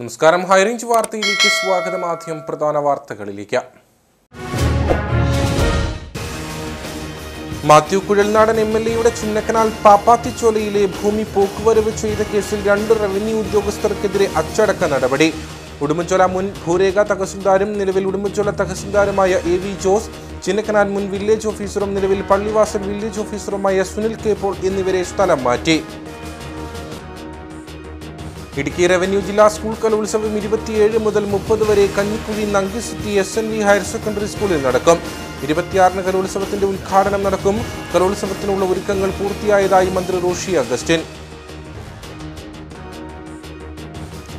നമസ്കാരം. ഹൈറേഞ്ച് വാർത്തയിലേക്ക് സ്വാഗതം. ആദ്യം പ്രധാന വാർത്തകളിലേക്ക്. മാത്യു കുഴൽനാടൻ MLAയുടെ ചിന്നക്കനാൽ പാപ്പാത്തിച്ചോലയിലെ ഭൂമി പോക്കുവരവ് ചെയ്ത കേസിൽ 2 റവന്യൂ ഉദ്യോഗസ്ഥർക്കെതിരെ അച്ചടക്ക നടപടി. ഉടുമ്പൻചോല മുൻ ഭൂരേഖ തഹസിൽദാരും നിലവിൽ ഉടുമ്പൻചോല തഹസിൽദാരുമായ AV ജോസ്, ചിന്നക്കനാൽ മുൻ വില്ലേജ് ഓഫീസറും നിലവിൽ പള്ളിവാസൽ വില്ലേജ് ഓഫീസറുമായ സുനിൽ കെ പോൾ എന്നിവരെ സ്ഥലം മാറ്റി. ഇടുക്കി റവന്യൂ ജില്ലാ സ്കൂൾ കലോത്സവം 27 മുതൽ 30 വരെ Kanjikuzhi Nanki city SNV higher secondary സ്കൂളിൽ നടക്കും. 26-ന് കലോത്സവത്തിന്റെ ഉദ്ഘാടനം നടക്കും. കലോത്സവത്തിനുള്ള ഒരുക്കങ്ങൾ പൂർത്തിയായതായി മന്ത്രി റോഷി അഗസ്റ്റിൻ.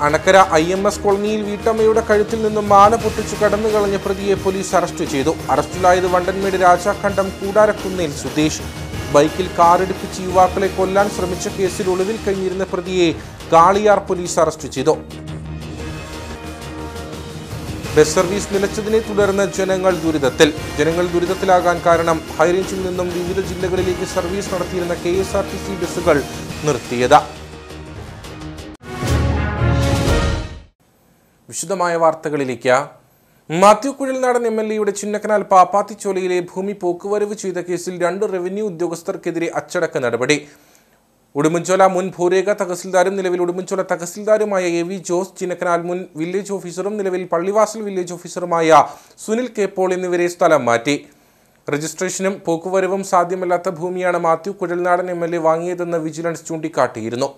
അണക്കര IMS കോളനിയിൽ വീട്ടമ്മയുടെ കഴുത്തിൽ നിന്നും മാല പൊട്ടിച്ചു കടന്നുകളഞ്ഞ പ്രതിയെ പോലീസ് അറസ്റ്റ് ചെയ്തു. അറസ്റ്റിലായത് വണ്ടൻമേട് രാജാഖണ്ഡം കൂടാരക്കുന്നേൽ സുധീഷ്. ബൈക്കിൽ കാറിടിപ്പിച്ച് യുവാക്കളെ കൊല്ലാൻ ശ്രമിച്ച കേസിൽ ഒളിവിൽ കഴിഞ്ഞിരുന്ന പ്രതിയെ കാളിയാർ പോലീസ് അറസ്റ്റ് ചെയ്തു. ബസ് സർവീസ് നിലച്ചതിനെ തുടർന്ന് ജനങ്ങൾ ദുരിതത്തിലാകാൻ കാരണം ഹൈറേഞ്ചിൽ നിന്നും വിവിധ ജില്ലകളിലേക്ക് സർവീസ് നടത്തിയിരുന്ന KSRTC ബസ്സുകൾ നിർത്തിയത്. വിശദമായ വാർത്തകളിലേക്ക്. മാത്യു കുഴൽനാടൻ MLAയുടെ ചിന്നക്കനാൽ പാപ്പാത്തിച്ചോലയിലെ ഭൂമി പോക്കുവരവ് ചെയ്ത കേസിൽ 2 റവന്യൂ ഉദ്യോഗസ്ഥർക്കെതിരെ അച്ചടക്ക നടപടി. ഉടുമ്പൻചോല മുൻ ഭൂരേഖ തഹസിൽദാരും നിലവിൽ ഉടുമ്പൻചോല തഹസിൽദാരുമായ AV ജോസ്, ചിന്നക്കനാൽ മുൻ വില്ലേജ് ഓഫീസറും നിലവിൽ പള്ളിവാസൽ വില്ലേജ് ഓഫീസറുമായ സുനിൽ കെ പോൾ എന്നിവരെ സ്ഥലം മാറ്റി. രജിസ്ട്രേഷനും പോക്കുവരവും സാധ്യമല്ലാത്ത ഭൂമിയാണ് മാത്യു കുഴൽനാടൻ MLA വാങ്ങിയതെന്ന് വിജിലൻസ് ചൂണ്ടിക്കാട്ടിയിരുന്നു.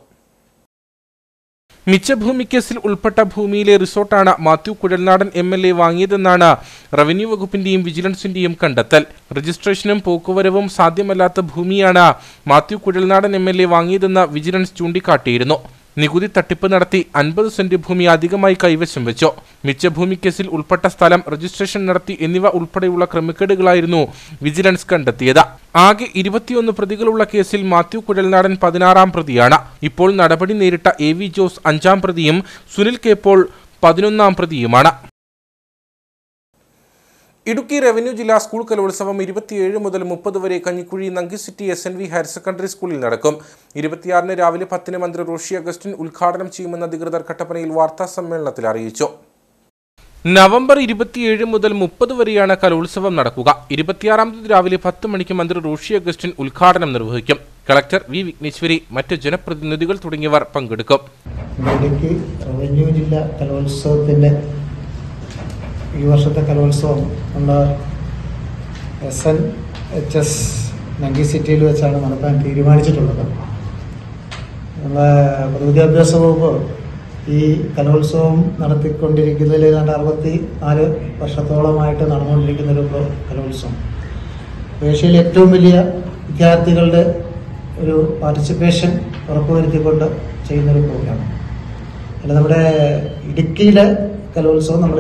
മിച്ചഭൂമി കേസിൽ ഉൾപ്പെട്ട ഭൂമിയിലെ റിസോർട്ടാണ് മാത്യു കുഴൽനാടൻ MLA വാങ്ങിയതെന്നാണ് റവന്യൂ വകുപ്പിന്റെയും വിജിലൻസിന്റെയും കണ്ടെത്തൽ. രജിസ്ട്രേഷനും പോക്കുവരവും സാധ്യമല്ലാത്ത ഭൂമിയാണ് മാത്യു കുഴൽനാടൻ MLA വാങ്ങിയതെന്ന് വിജിലൻസ് ചൂണ്ടിക്കാട്ടിയിരുന്നു. നികുതി തട്ടിപ്പ് നടത്തി 50 സെന്റ് ഭൂമി അധികമായി കൈവശം വെച്ചു. മിച്ചഭൂമി കേസിൽ ഉൾപ്പെട്ട സ്ഥലം രജിസ്ട്രേഷൻ നടത്തി എന്നിവ ഉൾപ്പെടെയുള്ള ക്രമക്കേടുകളായിരുന്നു വിജിലൻസ് കണ്ടെത്തിയത്. ആകെ 21 പ്രതികളുള്ള കേസിൽ മാത്യു കുഴൽനാടൻ 16-ാം പ്രതിയാണ്. ഇപ്പോൾ നടപടി നേരിട്ട AV ജോസ് 5-ാം പ്രതിയും സുനിൽ കെ പോൾ 11-ാം പ്രതിയുമാണ്. ഇടുക്കി റവന്യൂ ജില്ലാ സ്കൂൾ കലോത്സവം 27 മുതൽ 30 വരെ Kanjikuzhi Nanki city SNV higher secondary സ്കൂളിൽ നടക്കും. 26-ന് രാവിലെ 10-ന് മന്ത്രി റോഷി അഗസ്റ്റിൻ ഉദ്ഘാടനം ചെയ്യുമെന്ന് അധികൃതർ കട്ടപ്പനയിൽ വാർത്താ സമ്മേളനത്തിൽ അറിയിച്ചു. നവംബർ 27 മുതൽ 30 വരെയാണ് കലോത്സവം നടക്കുക. 26-ാം തീയതി രാവിലെ 10 മണിക്ക് മന്ത്രി റോഷി അഗസ്റ്റിൻ ഉദ്ഘാടനം നിർവഹിക്കും. കളക്ടർ V വിഘ്നേശ്വരി, മറ്റ് ജനപ്രതിനിധികൾ തുടങ്ങിയവർ പങ്കെടുക്കും. ഇടുക്കി റവന്യൂ ജില്ലാ കലോത്സവത്തിന്റെ ഈ വർഷത്തെ കലോത്സവം നമ്മുടെ SNHS നങ്കി സിറ്റിയിൽ വെച്ചാണ് നടത്താൻ തീരുമാനിച്ചിട്ടുള്ളത്. നമ്മുടെ പൊതുവിദ്യാഭ്യാസ വകുപ്പ് ഈ കലോത്സവം നടത്തിക്കൊണ്ടിരിക്കുന്നതിൽ ഏതാണ്ട് 64 വർഷത്തോളമായിട്ട് നടന്നുകൊണ്ടിരിക്കുന്നൊരു കലോത്സവം. ഏഷ്യയിൽ ഏറ്റവും വലിയ വിദ്യാർത്ഥികളുടെ ഒരു പാർട്ടിസിപ്പേഷൻ ഉറപ്പുവരുത്തിക്കൊണ്ട് ചെയ്യുന്നൊരു പ്രോഗ്രാം. അല്ല, നമ്മുടെ ഇടുക്കിയിലെ കലോത്സവം നമ്മൾ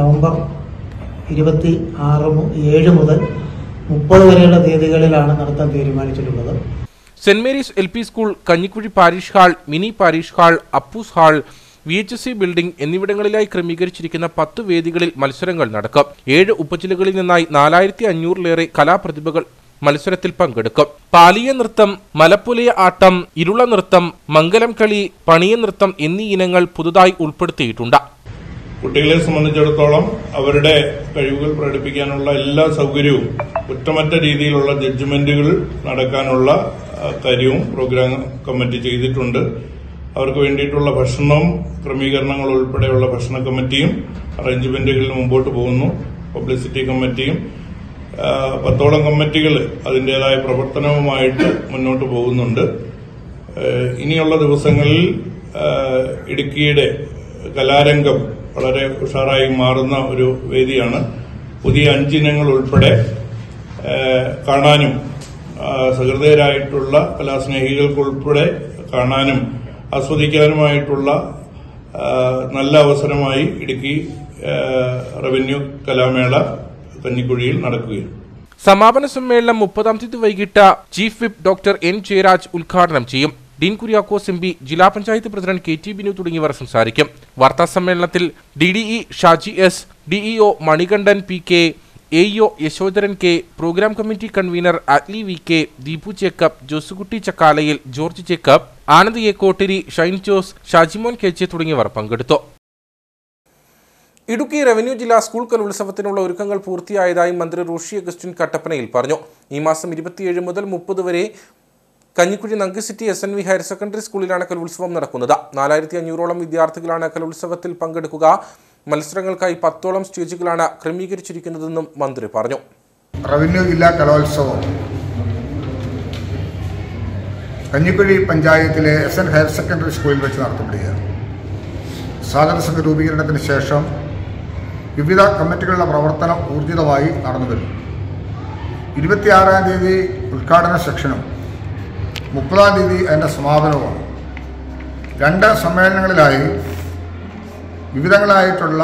നവംബർ 27 മുതൽ 30 വരെയുള്ള തീയതികളിലാണ് നടത്താൻ തീരുമാനിച്ചിട്ടുള്ളത്. Saint Mary's LP school, Kanjikuzhi parish hall, mini parish hall, Appoos hall, VHSC building എന്നിവിടങ്ങളിലായി ക്രമീകരിച്ചിരിക്കുന്ന 10 വേദികളിൽ മത്സരങ്ങൾ നടക്കും. 7 ഉപജില്ലകളിൽ നിന്നായി 4500-ലേറെ കലാപ്രതിഭകൾ മത്സരത്തിൽ പങ്കെടുക്കും. പാലിയ നൃത്തം, മലപ്പുലയ ആട്ടം, ഇരുള നൃത്തം, മംഗലം കളി, പണിയ നൃത്തം എന്നീ ഇനങ്ങൾ പുതുതായി ഉൾപ്പെടുത്തിയിട്ടുണ്ട്. കുട്ടികളെ സംബന്ധിച്ചിടത്തോളം അവരുടെ കഴിവുകൾ പ്രകടിപ്പിക്കാനുള്ള എല്ലാ സൗകര്യവും, കുറ്റമറ്റ രീതിയിലുള്ള ജഡ്ജ്മെന്റുകൾ നടക്കാനുള്ള കാര്യവും പ്രോഗ്രാം കമ്മിറ്റി ചെയ്തിട്ടുണ്ട്. അവർക്ക് വേണ്ടിയിട്ടുള്ള ഭക്ഷണം ക്രമീകരണങ്ങൾ ഉൾപ്പെടെയുള്ള ഭക്ഷണ കമ്മിറ്റിയും അറേഞ്ച്മെന്റുകളിൽ മുമ്പോട്ട് പോകുന്നു. പബ്ലിസിറ്റി കമ്മിറ്റിയും 10ഓളം കമ്മിറ്റികൾ അതിൻ്റെതായ പ്രവർത്തനവുമായിട്ട് മുന്നോട്ട് പോകുന്നുണ്ട്. ഇനിയുള്ള ദിവസങ്ങളിൽ ഇടുക്കിയുടെ കലാരംഗം വളരെ ഉഷാറായി മാറുന്ന ഒരു വേദിയാണ്. പുതിയ 5 ഇനങ്ങൾ ഉൾപ്പെടെ കാണാനും സഹൃദയരായിട്ടുള്ള കലാസ്നേഹികൾക്കുൾപ്പെടെ കാണാനും ആസ്വദിക്കാനുമായിട്ടുള്ള നല്ല അവസരമായി ഇടുക്കി റവന്യൂ കലാമേള കഞ്ഞിക്കുഴിയിൽ നടക്കുകയാണ്. സമാപന സമ്മേളനം 30-ാം തീയതി വൈകിട്ട് chief whip doctor N Jayaraj ഉദ്ഘാടനം ചെയ്യും. ഡീൻ കുര്യാക്കോസ് MP, ജില്ലാ പഞ്ചായത്ത് പ്രസിഡന്റ് KT ബിനു തുടങ്ങിയവർ സംസാരിക്കും. വാർത്താ സമ്മേളനത്തിൽ DDE Shaji S, DEO Manikandan PK, AEO Yashodharan K, programme committee convener Atli VK, Deepu Jacob, Josekutty Chakkalayil, George Jacob, Anand A Kottiri, Shine Jose, Shajimon KJ തുടങ്ങിയവർ പങ്കെടുത്തു. ഇടുക്കി റവന്യൂ ജില്ലാ സ്കൂൾ കലോത്സവത്തിനുള്ള ഒരുക്കങ്ങൾ പൂർത്തിയായതായി മന്ത്രി റോഷി അഗസ്റ്റിൻ കട്ടപ്പനയിൽ പറഞ്ഞു. ഈ മാസം 27 മുതൽ 30 വരെ കഞ്ഞിക്കുഴി നങ്കസിറ്റി SNV ഹയർ സെക്കൻഡറി സ്കൂളിലാണ് കലോത്സവം നടക്കുന്നത്. 4500ഓളം വിദ്യാർത്ഥികളാണ് കലോത്സവത്തിൽ പങ്കെടുക്കുക. മത്സരങ്ങൾക്കായി 10ഓളം സ്റ്റേജുകളാണ് ക്രമീകരിച്ചിരിക്കുന്നതെന്നും മന്ത്രി പറഞ്ഞു. റവന്യൂ ജില്ലാ കലോത്സവം കഞ്ഞിക്കുഴി പഞ്ചായത്തിലെ SN ഹയർ സെക്കൻഡറി സ്കൂളിൽ വെച്ച് നടത്തപ്പെടുകയാണ്. സ്വാഗത സംഘ രൂപീകരണത്തിന് ശേഷം വിവിധ കമ്മിറ്റികളുടെ പ്രവർത്തനം ഊർജിതമായി നടന്നുവരുന്നു. 26-ാം തീയതി ഉദ്ഘാടന സെക്ഷനും 30-ാം തീയതി അതിൻ്റെ സമാപനവുമാണ്. 2 സമ്മേളനങ്ങളിലായി വിവിധങ്ങളായിട്ടുള്ള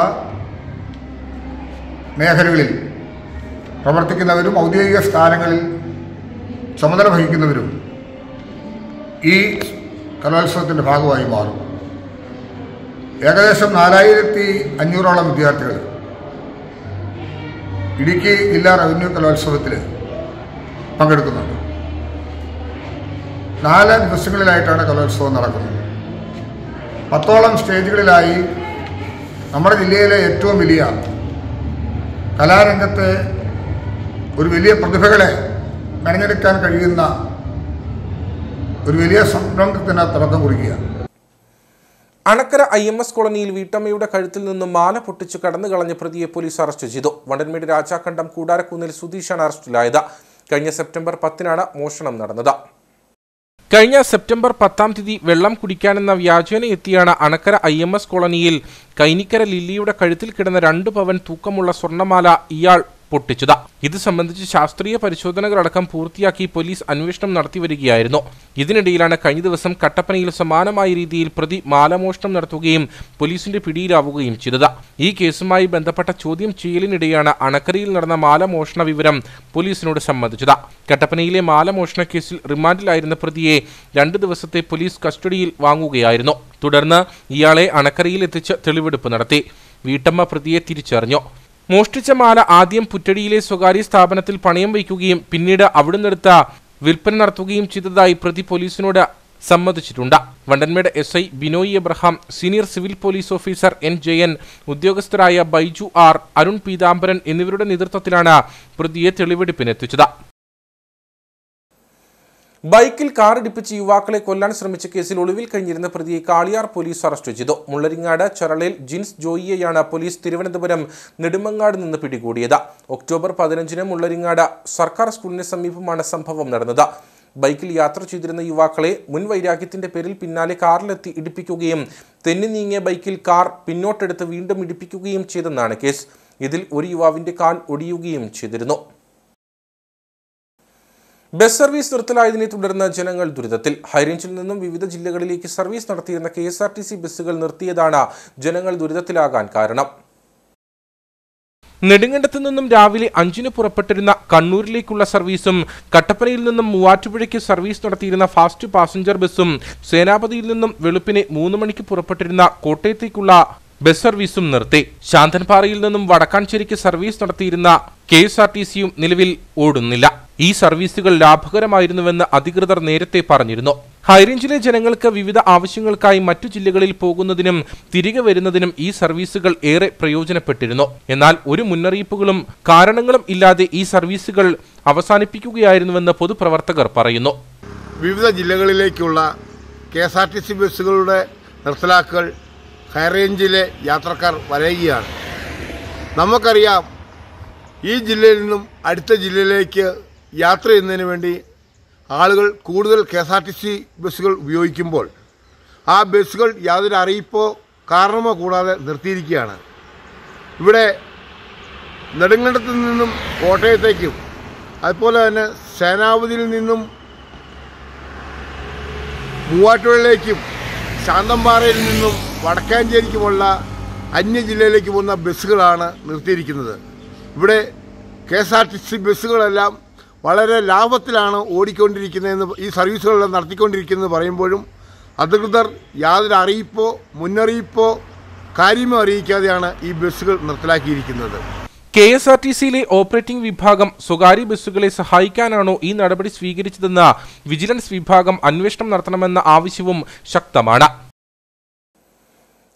മേഖലകളിൽ പ്രവർത്തിക്കുന്നവരും ഔദ്യോഗിക സ്ഥാനങ്ങളിൽ ചുമതല വഹിക്കുന്നവരും ഈ കലോത്സവത്തിൻ്റെ ഭാഗമായി മാറും. ഏകദേശം 4500ഓളം വിദ്യാർത്ഥികൾ ഇടുക്കി ജില്ലാ റവന്യൂ കലോത്സവത്തിൽ പങ്കെടുക്കുന്നുണ്ട്. 4 ദിവസങ്ങളിലായിട്ടാണ് കലോത്സവം നടക്കുന്നത്. 10ഓളം സ്റ്റേജുകളിലായി നമ്മുടെ ജില്ലയിലെ ഏറ്റവും വലിയ കലാരംഗത്തെ ഒരു വലിയ പ്രതിഭകളെ മെനഞ്ഞെടുക്കാൻ കഴിയുന്ന ഒരു വലിയ സംരംഭത്തിന് തുടക്കം കുറിക്കുകയാണ്. അണക്കര IMS കോളനിയിൽ വീട്ടമ്മയുടെ കഴുത്തിൽ നിന്നും മാല പൊട്ടിച്ച് കടന്നു കളഞ്ഞ പ്രതിയെ പോലീസ് അറസ്റ്റ് ചെയ്തു. വണ്ടൻമേട് രാജാക്കണ്ടം കൂടാരക്കുന്നിൽ സുധീഷാണ് അറസ്റ്റിലായത്. കഴിഞ്ഞ സെപ്റ്റംബർ 10-നാണ് മോഷണം നടന്നത്. കഴിഞ്ഞ സെപ്റ്റംബർ 10-ാം തീയതി വെള്ളം കുടിക്കാനെന്ന വ്യാജേന എത്തിയാണ് അണക്കര IMS കോളനിയിൽ കൈനിക്കര ലില്ലിയുടെ കഴുത്തിൽ കിടന്ന 2 പവൻ തൂക്കമുള്ള സ്വർണ്ണമാല ഇയാൾ പൊട്ടിച്ചത്. ഇത് സംബന്ധിച്ച് ശാസ്ത്രീയ പരിശോധനകളടക്കം പൂർത്തിയാക്കി പോലീസ് അന്വേഷണം നടത്തിവരികയായിരുന്നു. ഇതിനിടയിലാണ് കഴിഞ്ഞ ദിവസം കട്ടപ്പനയിൽ സമാനമായ രീതിയിൽ പ്രതി മാലമോഷണം നടത്തുകയും പോലീസിന്റെ പിടിയിലാവുകയും ചെയ്തത്. ഈ കേസുമായി ബന്ധപ്പെട്ട ചോദ്യം ചെയ്യലിനിടെയാണ് അണക്കരയിൽ നടന്ന മാലമോഷണ വിവരം പോലീസിനോട് സമ്മതിച്ചത്. കട്ടപ്പനയിലെ മാലമോഷണ കേസിൽ റിമാൻഡിലായിരുന്ന പ്രതിയെ 2 ദിവസത്തെ പോലീസ് കസ്റ്റഡിയിൽ വാങ്ങുകയായിരുന്നു. തുടർന്ന് ഇയാളെ അണക്കരയിൽ എത്തിച്ച് തെളിവെടുപ്പ് നടത്തി. വീട്ടമ്മ പ്രതിയെ തിരിച്ചറിഞ്ഞു. മോഷ്ടിച്ച മാല ആദ്യം പുറ്റടിയിലെ സ്വകാര്യ സ്ഥാപനത്തിൽ പണയം വയ്ക്കുകയും പിന്നീട് അവിടുന്നെടുത്ത വിൽപ്പന നടത്തുകയും ചെയ്തതായി പ്രതി പോലീസിനോട് സമ്മതിച്ചിട്ടുണ്ട്. Vandanmedu SI Binoy Abraham, senior civil police officer N Jayan, ഉദ്യോഗസ്ഥരായ ബൈജു R, അരുൺ പീതാംബരൻ എന്നിവരുടെ നേതൃത്വത്തിലാണ് പ്രതിയെ തെളിവെടുപ്പിനെത്തിച്ചത്. ബൈക്കിൽ കാറിടിപ്പിച്ച് യുവാക്കളെ കൊല്ലാൻ ശ്രമിച്ച കേസിൽ ഒളിവിൽ കഴിഞ്ഞിരുന്ന പ്രതിയെ കാളിയാർ പോലീസ് അറസ്റ്റ് ചെയ്തു. മുള്ളരിങ്ങാട് ചരളയിൽ ജിൻസ് ജോയിയെയാണ് പോലീസ് തിരുവനന്തപുരം നെടുമങ്ങാട് നിന്ന് പിടികൂടിയത്. ഒക്ടോബർ 15-ന് മുള്ളരിങ്ങാട് സർക്കാർ സ്കൂളിന് സമീപമാണ് സംഭവം നടന്നത്. ബൈക്കിൽ യാത്ര ചെയ്തിരുന്ന യുവാക്കളെ മുൻവൈരാഗ്യത്തിന്റെ പേരിൽ പിന്നാലെ കാറിലെത്തി ഇടിപ്പിക്കുകയും തെന്നി നീങ്ങിയ ബൈക്കിൽ കാർ പിന്നോട്ടെടുത്ത് വീണ്ടും ഇടിപ്പിക്കുകയും ചെയ്തെന്നാണ് കേസ്. ഇതിൽ ഒരു യുവാവിന്റെ കാൽ ഒടിയുകയും ചെയ്തിരുന്നു. ബസ് സർവീസ് നിർത്തലായതിനെ തുടർന്ന് ജനങ്ങൾ ദുരിതത്തിൽ. ഹൈറേഞ്ചിൽ നിന്നും വിവിധ ജില്ലകളിലേക്ക് സർവീസ് നടത്തിയിരുന്ന KSRTC ബസ്സുകൾ നിർത്തിയതാണ് ജനങ്ങൾ ദുരിതത്തിലാകാൻ കാരണം. നെടുങ്കണ്ടത്ത് നിന്നും രാവിലെ 5-ന് പുറപ്പെട്ടിരുന്ന കണ്ണൂരിലേക്കുള്ള സർവീസും കട്ടപ്പനയിൽ നിന്നും മൂവാറ്റുപുഴയ്ക്ക് സർവീസ് നടത്തിയിരുന്ന ഫാസ്റ്റ് പാസഞ്ചർ ബസ്സും സേനാപതിയിൽ നിന്നും വെളുപ്പിന് 3 മണിക്ക് പുറപ്പെട്ടിരുന്ന കോട്ടയത്തേക്കുള്ള ബസ് സർവീസും നിർത്തി. ശാന്തൻപാറയിൽ നിന്നും വടക്കാഞ്ചേരിക്ക് സർവീസ് നടത്തിയിരുന്ന KSRTCയും നിലവിൽ ഓടുന്നില്ല. ഈ സർവീസുകൾ ലാഭകരമായിരുന്നുവെന്ന് അധികൃതർ നേരത്തെ പറഞ്ഞിരുന്നു. ഹൈറേഞ്ചിലെ ജനങ്ങൾക്ക് വിവിധ ആവശ്യങ്ങൾക്കായി മറ്റു ജില്ലകളിൽ പോകുന്നതിനും തിരികെ വരുന്നതിനും ഈ സർവീസുകൾ ഏറെ പ്രയോജനപ്പെട്ടിരുന്നു. എന്നാൽ ഒരു മുന്നറിയിപ്പുകളും കാരണങ്ങളും ഇല്ലാതെ ഈ സർവീസുകൾ അവസാനിപ്പിക്കുകയായിരുന്നുവെന്ന് പൊതുപ്രവർത്തകർ പറയുന്നു. വിവിധ ജില്ലകളിലേക്കുള്ള KSRTC ബസ്സുകളുടെ നിർത്തലാക്കൽ ഹൈറേഞ്ചിലെ യാത്രക്കാർ വലയുകയാണ്. നമുക്കറിയാം, ഈ ജില്ലയിൽ നിന്നും അടുത്ത ജില്ലയിലേക്ക് യാത്ര ചെയ്യുന്നതിന് വേണ്ടി ആളുകൾ കൂടുതൽ KSRTC ബസ്സുകൾ ഉപയോഗിക്കുമ്പോൾ ആ ബസ്സുകൾ യാതൊരു അറിയിപ്പോ കാരണമോ കൂടാതെ നിർത്തിയിരിക്കുകയാണ്. ഇവിടെ നെടുങ്കണ്ടത്ത് നിന്നും കോട്ടയത്തേക്കും അതുപോലെ തന്നെ സേനാപതിയിൽ നിന്നും മൂവാറ്റുപുഴയിലേക്കും ശാന്തൻപാറയിൽ നിന്നും വടക്കാഞ്ചേരിക്കുമുള്ള അന്യ ജില്ലയിലേക്ക് പോകുന്ന ബസ്സുകളാണ് നിർത്തിയിരിക്കുന്നത്. ഇവിടെ KSRTC ബസ്സുകളെല്ലാം വളരെ ലാഭത്തിലാണ് ഓടിക്കൊണ്ടിരിക്കുന്നതെന്ന്, ഈ സർവീസുകളെല്ലാം നടത്തിക്കൊണ്ടിരിക്കുന്നത് പറയുമ്പോഴും അധികൃതർ യാതൊരു അറിയിപ്പോ മുന്നറിയിപ്പോ കാര്യമോ അറിയിക്കാതെയാണ് ഈ ബസ്സുകൾ നിർത്തലാക്കിയിരിക്കുന്നത്. KSRTCയിലെ ഓപ്പറേറ്റിംഗ് വിഭാഗം സ്വകാര്യ ബസ്സുകളെ സഹായിക്കാനാണോ ഈ നടപടി സ്വീകരിച്ചതെന്ന് വിജിലൻസ് വിഭാഗം അന്വേഷണം നടത്തണമെന്ന ആവശ്യവും ശക്തമാണ്.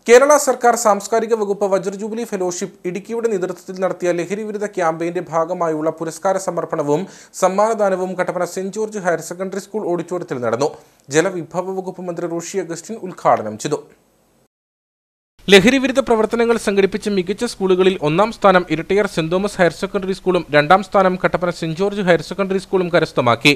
കേരള സർക്കാർ സാംസ്കാരിക വകുപ്പ് വജ്ര ജൂബിലി ഫെലോഷിപ്പ് ഇടുക്കിയുടെ നേതൃത്വത്തിൽ നടത്തിയ ലഹരി വിരുദ്ധ ക്യാമ്പയിന്റെ ഭാഗമായുള്ള പുരസ്കാര സമർപ്പണവും സമ്മാനദാനവും Kattappana Saint George higher secondary school ഓഡിറ്റോറിയത്തിൽ നടന്നു. ജലവിഭവ വകുപ്പ് മന്ത്രി റോഷി അഗസ്റ്റിൻ ഉദ്ഘാടനം ചെയ്തു. ലഹരി വിരുദ്ധ പ്രവർത്തനങ്ങൾ സംഘടിപ്പിച്ച മികച്ച സ്കൂളുകളിൽ 1ാം സ്ഥാനം Erattayar Saint Thomas higher secondary സ്കൂളും 2ാം സ്ഥാനം Kattappana Saint George higher secondary സ്കൂളും കരസ്ഥമാക്കി.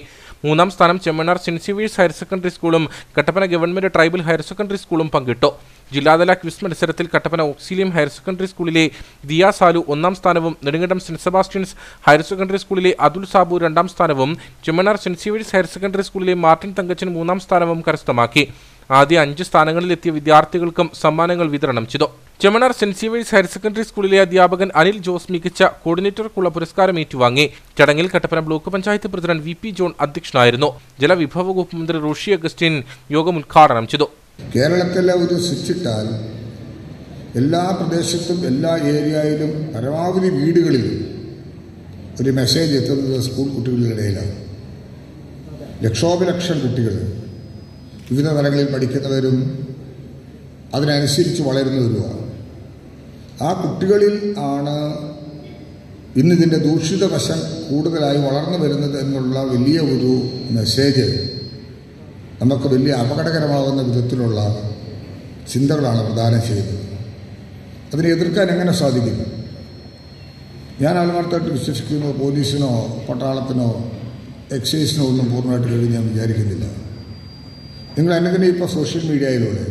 3ാം സ്ഥാനം Chemmannar Saint Xavier's higher secondary സ്കൂളും Kattappana government tribal higher secondary സ്കൂളും പങ്കിട്ടു. ജില്ലാതല ക്വിസ് മത്സരത്തിൽ കട്ടപ്പന ഓക്സിലിയം ഹയർ സെക്കൻഡറി സ്കൂളിലെ ദിയ സാലു 1ാം സ്ഥാനവും Nedumkandam saint Sebastian's higher secondary സ്കൂളിലെ അതുൽ സാബു 2ാം സ്ഥാനവും Chemmannar Saint Xavier's higher secondary സ്കൂളിലെ മാർട്ടിൻ തങ്കച്ചൻ 3ാം സ്ഥാനവും കരസ്ഥമാക്കി. ആദ്യ 5 സ്ഥാനങ്ങളിലെത്തിയ വിദ്യാർത്ഥികൾക്കും സമ്മാനങ്ങൾ വിതരണം ചെയ്തു. Chemmannar Saint Xavier's higher secondary സ്കൂളിലെ അധ്യാപകൻ അനിൽ ജോസ് മികച്ച കോർഡിനേറ്റർക്കുള്ള പുരസ്കാരം ഏറ്റുവാങ്ങി. ചടങ്ങിൽ Kattappana block panchayat president VP John അധ്യക്ഷനായിരുന്നു. ജലവിഭവ വകുപ്പ് മന്ത്രി റോഷി അഗസ്റ്റിൻ യോഗം ഉദ്ഘാടനം ചെയ്തു. കേരളത്തിലെ ഒരു സ്വിച്ചിട്ടാൽ എല്ലാ പ്രദേശത്തും എല്ലാ ഏരിയയിലും പരമാവധി വീടുകളിലും ഒരു മെസ്സേജ് എത്തുന്നത് സ്കൂൾ കുട്ടികളുടെ ഇടയിലാണ്. ലക്ഷോപലക്ഷം കുട്ടികൾ വിവിധ തലങ്ങളിൽ പഠിക്കുന്നവരും അതിനനുസരിച്ച് വളരുന്നവരുമാണ്. ആ കുട്ടികളിൽ ആണ് ഇന്നിതിൻ്റെ ദൂഷിത വശം കൂടുതലായി വളർന്നു വരുന്നത് എന്നുള്ള വലിയ ഒരു മെസ്സേജ് നമുക്ക് വലിയ അപകടകരമാകുന്ന വിധത്തിലുള്ള ചിന്തകളാണ് പ്രദാനം ചെയ്യുന്നത്. അതിനെ എതിർക്കാൻ എങ്ങനെ സാധിക്കും? ഞാൻ ആത്മാർത്ഥമായിട്ട് വിശ്വസിക്കുന്നു പോലീസിനോ പട്ടാളത്തിനോ എക്സൈസിനോ ഒന്നും പൂർണ്ണമായിട്ട് കഴിഞ്ഞ് ഞാൻ വിചാരിക്കുന്നില്ല. നിങ്ങൾ എന്നെ തന്നെ ഇപ്പോൾ സോഷ്യൽ മീഡിയയിലൂടെ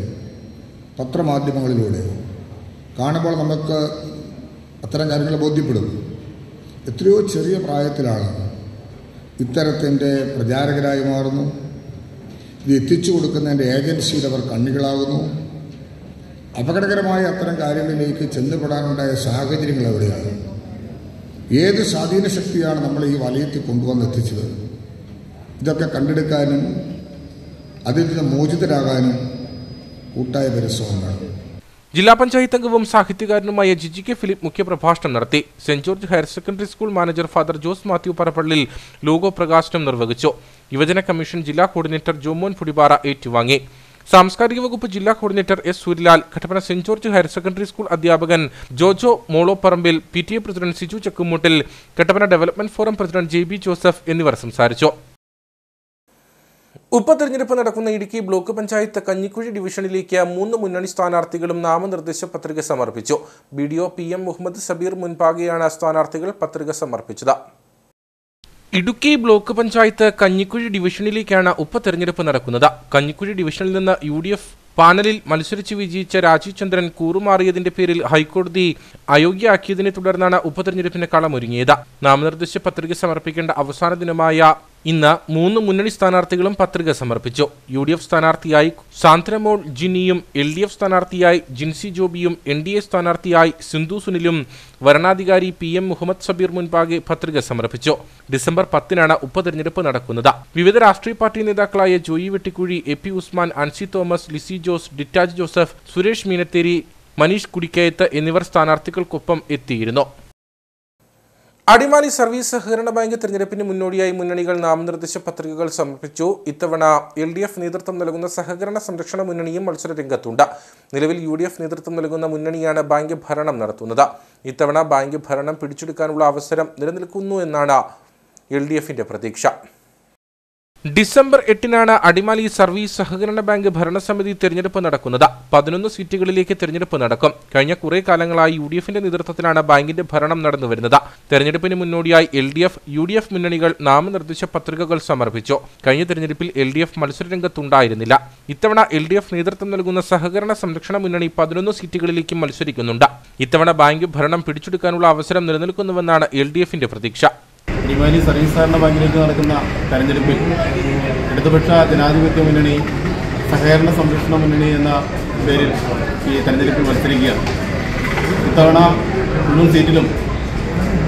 പത്രമാധ്യമങ്ങളിലൂടെ കാണുമ്പോൾ നമുക്ക് അത്തരം കാര്യങ്ങൾ ബോധ്യപ്പെടും. എത്രയോ ചെറിയ പ്രായത്തിലാണ് ഇത്തരത്തിൻ്റെ പ്രചാരകരായി മാറുന്നു. ഇത് എത്തിച്ചു കൊടുക്കുന്നതിൻ്റെ ഏജൻസിയിൽ അവർ കണ്ണികളാകുന്നു. അപകടകരമായ അത്തരം കാര്യങ്ങളിലേക്ക് ചെന്നുപെടാനുണ്ടായ സാഹചര്യങ്ങൾ എവിടെയാണ്? ഏത് സ്വാധീന ശക്തിയാണ് നമ്മൾ ഈ വലയത്തിൽ കൊണ്ടുവന്നെത്തിച്ചത്? ഇതൊക്കെ കണ്ടെടുക്കാനും അതിൽ നിന്ന് മോചിതരാകാനും കൂട്ടായ പരിശ്രമമാണ്. ജില്ലാ പഞ്ചായത്ത് അംഗവും സാഹിത്യകാരനുമായ GK ഫിലിപ്പ് മുഖ്യപ്രഭാഷണം നടത്തി. Saint George higher secondary school manager father Jose Mathew Parappallil logo പ്രകാശനം നിർവഹിച്ചു. യുവജന കമ്മീഷൻ ജില്ലാ കോർഡിനേറ്റർ ജോമോൻ ഫുഡിപാറ ഏറ്റുവാങ്ങി. സാംസ്കാരിക വകുപ്പ് ജില്ലാ coordinator S Suryalal, Kattappana Saint George higher secondary school അധ്യാപകൻ Jojo Molopparambil, PTA president Siju Chakkumoottil, Kattappana development forum president JB Joseph എന്നിവർ സംസാരിച്ചു. ഉപതെരഞ്ഞെടുപ്പ് നടക്കുന്ന ഇടുക്കി ബ്ലോക്ക് പഞ്ചായത്ത് കഞ്ഞിക്കുഴി ഡിവിഷനിലേക്ക് 3 മുന്നണി സ്ഥാനാർത്ഥികളും നാമനിർദ്ദേശ പത്രിക സമർപ്പിച്ചു. BDO PM മുഹമ്മദ് സബീർ മുൻപാകെയാണ് സ്ഥാനാർത്ഥികൾ പത്രിക സമർപ്പിച്ചത്. ഇടുക്കി ബ്ലോക്ക് പഞ്ചായത്ത് കഞ്ഞിക്കുഴി ഡിവിഷനിലേക്കാണ് ഉപതെരഞ്ഞെടുപ്പ് നടക്കുന്നത്. കഞ്ഞിക്കുഴി ഡിവിഷനിൽ നിന്ന് UDF പാനലിൽ മത്സരിച്ച് വിജയിച്ച രാജീവ് ചന്ദ്രൻ കൂറുമാറിയതിന്റെ പേരിൽ ഹൈക്കോടതി അയോഗ്യയാക്കിയതിനെ തുടർന്നാണ് ഉപതെരഞ്ഞെടുപ്പിന് കളമൊരുങ്ങിയത്. നാമനിർദ്ദേശ പത്രിക സമർപ്പിക്കേണ്ട അവസാന ദിനമായ ഇന്ന് 3 മുന്നണി സ്ഥാനാർത്ഥികളും പത്രിക സമർപ്പിച്ചു. UDF സ്ഥാനാർത്ഥിയായി സാന്ത്രമോൾ ജിന്നിയും LDF സ്ഥാനാർത്ഥിയായി ജിൻസി ജോബിയും NDA സ്ഥാനാർത്ഥിയായി സിന്ധു സുനിലും വരണാധികാരി PM മുഹമ്മദ് സബീർ മുൻപാകെ പത്രിക സമർപ്പിച്ചു. ഡിസംബർ 10-നാണ് ഉപതെരഞ്ഞെടുപ്പ് നടക്കുന്നത്. വിവിധ രാഷ്ട്രീയ പാർട്ടി നേതാക്കളായ ജോയി വെട്ടിക്കുഴി, AP ഉസ്മാൻ, അൻസി തോമസ്, ലിസി ജോസ്, ഡിറ്റാജ് ജോസഫ്, സുരേഷ് മീനത്തേരി, മനീഷ് കുടിക്കയത്ത് എന്നിവർ സ്ഥാനാർത്ഥികൾക്കൊപ്പം എത്തിയിരുന്നു. അടിമാലി സർവീസ് സഹകരണ ബാങ്ക് തെരഞ്ഞെടുപ്പിന് മുന്നോടിയായി മുന്നണികൾ നാമനിർദ്ദേശ പത്രികകൾ സമർപ്പിച്ചു. ഇത്തവണ LDF നേതൃത്വം നൽകുന്ന സഹകരണ സംരക്ഷണ മുന്നണിയും മത്സരരംഗത്തുണ്ട്. നിലവിൽ UDF നേതൃത്വം നൽകുന്ന മുന്നണിയാണ് ബാങ്ക് ഭരണം നടത്തുന്നത്. ഇത്തവണ ബാങ്ക് ഭരണം പിടിച്ചെടുക്കാനുള്ള അവസരം നിലനിൽക്കുന്നു എന്നാണ് LDFന്റെ പ്രതീക്ഷ. ഡിസംബർ 8-നാണ് അടിമാലി സർവീസ് സഹകരണ ബാങ്ക് ഭരണസമിതി തെരഞ്ഞെടുപ്പ് നടക്കുന്നത്. 11 സീറ്റുകളിലേക്ക് തെരഞ്ഞെടുപ്പ് നടക്കും. കഴിഞ്ഞ കുറേ കാലങ്ങളായി UDFന്റെ നേതൃത്വത്തിലാണ് ബാങ്കിന്റെ ഭരണം നടന്നുവരുന്നത്. തെരഞ്ഞെടുപ്പിന് മുന്നോടിയായി LDF, UDF മുന്നണികൾ നാമനിർദ്ദേശ പത്രികകൾ സമർപ്പിച്ചു. കഴിഞ്ഞ തെരഞ്ഞെടുപ്പിൽ LDF മത്സരരംഗത്തുണ്ടായിരുന്നില്ല. ഇത്തവണ LDF നേതൃത്വം നൽകുന്ന സഹകരണ സംരക്ഷണ മുന്നണി 11 സീറ്റുകളിലേക്കും മത്സരിക്കുന്നുണ്ട്. ഇത്തവണ ബാങ്ക് ഭരണം പിടിച്ചെടുക്കാനുള്ള അവസരം നിലനിൽക്കുന്നുവെന്നാണ് LDFന്റെ പ്രതീക്ഷ. അടിമാലി സർവീസ് സഹകരണ ബാങ്കിലേക്ക് നടക്കുന്ന തെരഞ്ഞെടുപ്പിൽ ഇടതുപക്ഷ ജനാധിപത്യ മുന്നണി സഹകരണ സംരക്ഷണ മുന്നണി എന്ന പേരിൽ ഈ തെരഞ്ഞെടുപ്പിൽ മത്സരിക്കുകയാണ്. ഇത്തവണ മുഴുവൻ സീറ്റിലും